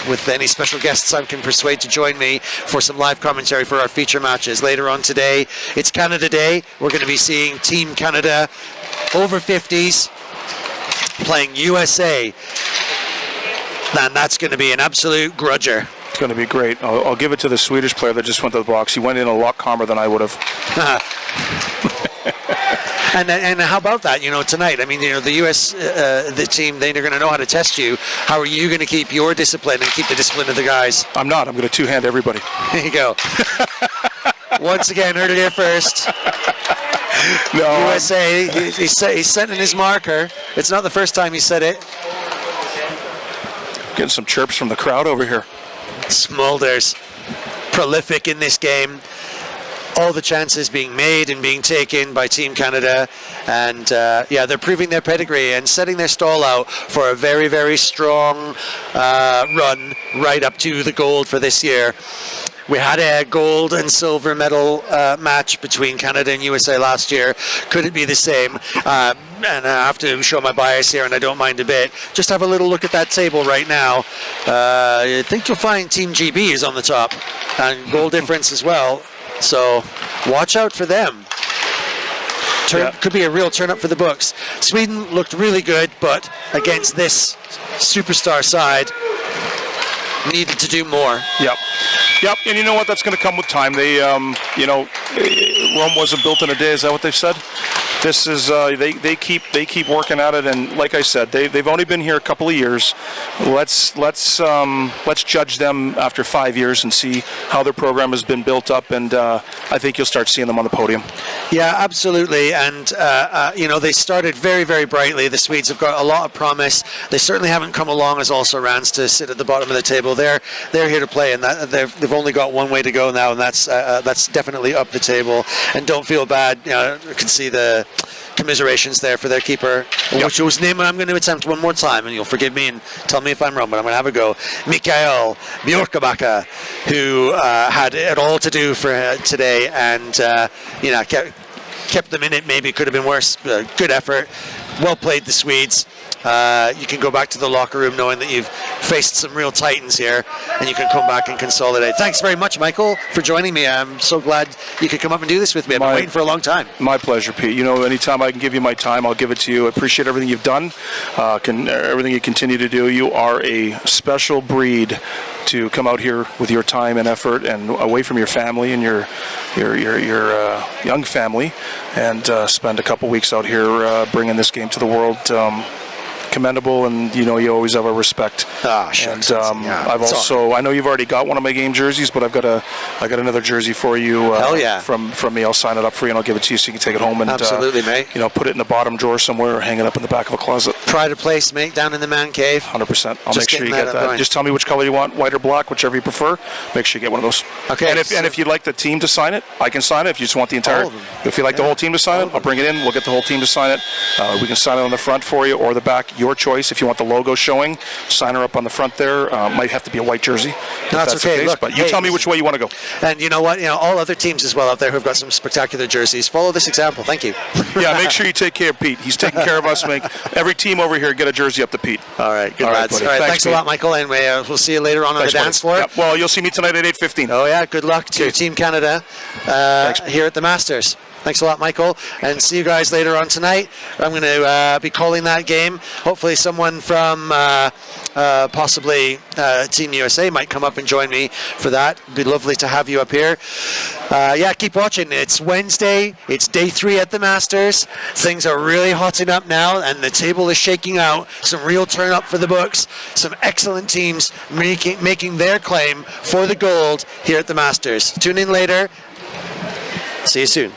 with any special guests I can persuade to join me for some live commentary for our feature matches. Later on today, it's Canada Day. We're going to be seeing Team Canada over 50s playing USA. And that's going to be an absolute grudger. It's going to be great. I'll give it to the Swedish player that just went to the box. He went in a lot calmer than I would have. And how about that, tonight? I mean, the U.S., the team, they're going to know how to test you. How are you going to keep your discipline and keep the discipline of the guys? I'm not. I'm going to two-hand everybody. There you go. Once again, heard it here first. No, USA, he's setting his marker. It's not the first time he said it. Getting some chirps from the crowd over here. Smulders, prolific in this game. All the chances being made and being taken by Team Canada. And they're proving their pedigree and setting their stall out for a very, very strong run right up to the gold for this year. We had a gold and silver medal match between Canada and USA last year. Could it be the same? And I have to show my bias here, and I don't mind a bit. Just have a little look at that table right now. I think you'll find Team GB is on the top, and goal difference as well. So watch out for them. Could be a real turn up for the books. Sweden looked really good, but against this superstar side, needed to do more. Yep, and you know what? That's going to come with time. They, Rome wasn't built in a day. Is that what they've said? This is they keep working at it, and like I said, they've only been here a couple of years. Let's judge them after 5 years and see how their program has been built up, and I think you'll start seeing them on the podium. Yeah, absolutely, and they started very, very brightly. The Swedes have got a lot of promise. They certainly haven't come along as also-rans to sit at the bottom of the table. They're here to play, and they've only got one way to go now, and that's definitely up the table. And don't feel bad. You can see the commiserations there for their keeper, whose name I'm going to attempt one more time, and you'll forgive me and tell me if I'm wrong, but I'm going to have a go. Mikael Bjorkabacka, who had it all to do for today, and kept them in it. Maybe it could have been worse. Good effort. Well played, the Swedes. You can go back to the locker room knowing that you've faced some real titans here, and you can come back and consolidate. Thanks very much, Michael, for joining me. I'm so glad you could come up and do this with me. I've been waiting for a long time. My pleasure, Pete. Anytime I can give you my time, I'll give it to you. I appreciate everything you've done, everything you continue to do. You are a special breed to come out here with your time and effort and away from your family and your young family, and spend a couple weeks out here bringing this game to the world. Commendable, and you always have our respect. Sure. And I've also, I know you've already got one of my game jerseys, but I got another jersey for you. Hell yeah. From me. I'll sign it up for you and I'll give it to you so you can take it home and absolutely, mate. Put it in the bottom drawer somewhere or hang it up in the back of a closet. Pride of place, mate, down in the man cave. 100%. I'll make sure you get that. Just tell me which color you want, white or black, whichever you prefer. Make sure you get one of those. Okay. And if you'd like the team to sign it, I can sign it. If you just want the entire, if you'd like the whole team to sign it, I'll bring it in. We'll get the whole team to sign it. We can sign it on the front for you or the back. Your choice. If you want the logo showing, sign her up on the front there. Might have to be a white jersey. That's okay. Case, look, but you tell me which way you want to go. And you know what? All other teams as well out there who've got some spectacular jerseys. Follow this example. Thank you. Yeah, make sure you take care of Pete. He's taking care of us. Make every team over here get a jersey up to Pete. All right, good lads. Buddy. All right, thanks a lot, Michael. And we'll see you later on the dance floor. Yeah, well, you'll see me tonight at 8:15. Oh yeah, good luck to Team Canada here at the Masters. Thanks a lot, Michael, and see you guys later on tonight. I'm going to be calling that game. Hopefully someone from possibly Team USA might come up and join me for that. It'd be lovely to have you up here. Keep watching. It's Wednesday. It's day 3 at the Masters. Things are really hotting up now, and the table is shaking out. Some real turn up for the books. Some excellent teams making their claim for the gold here at the Masters. Tune in later. See you soon.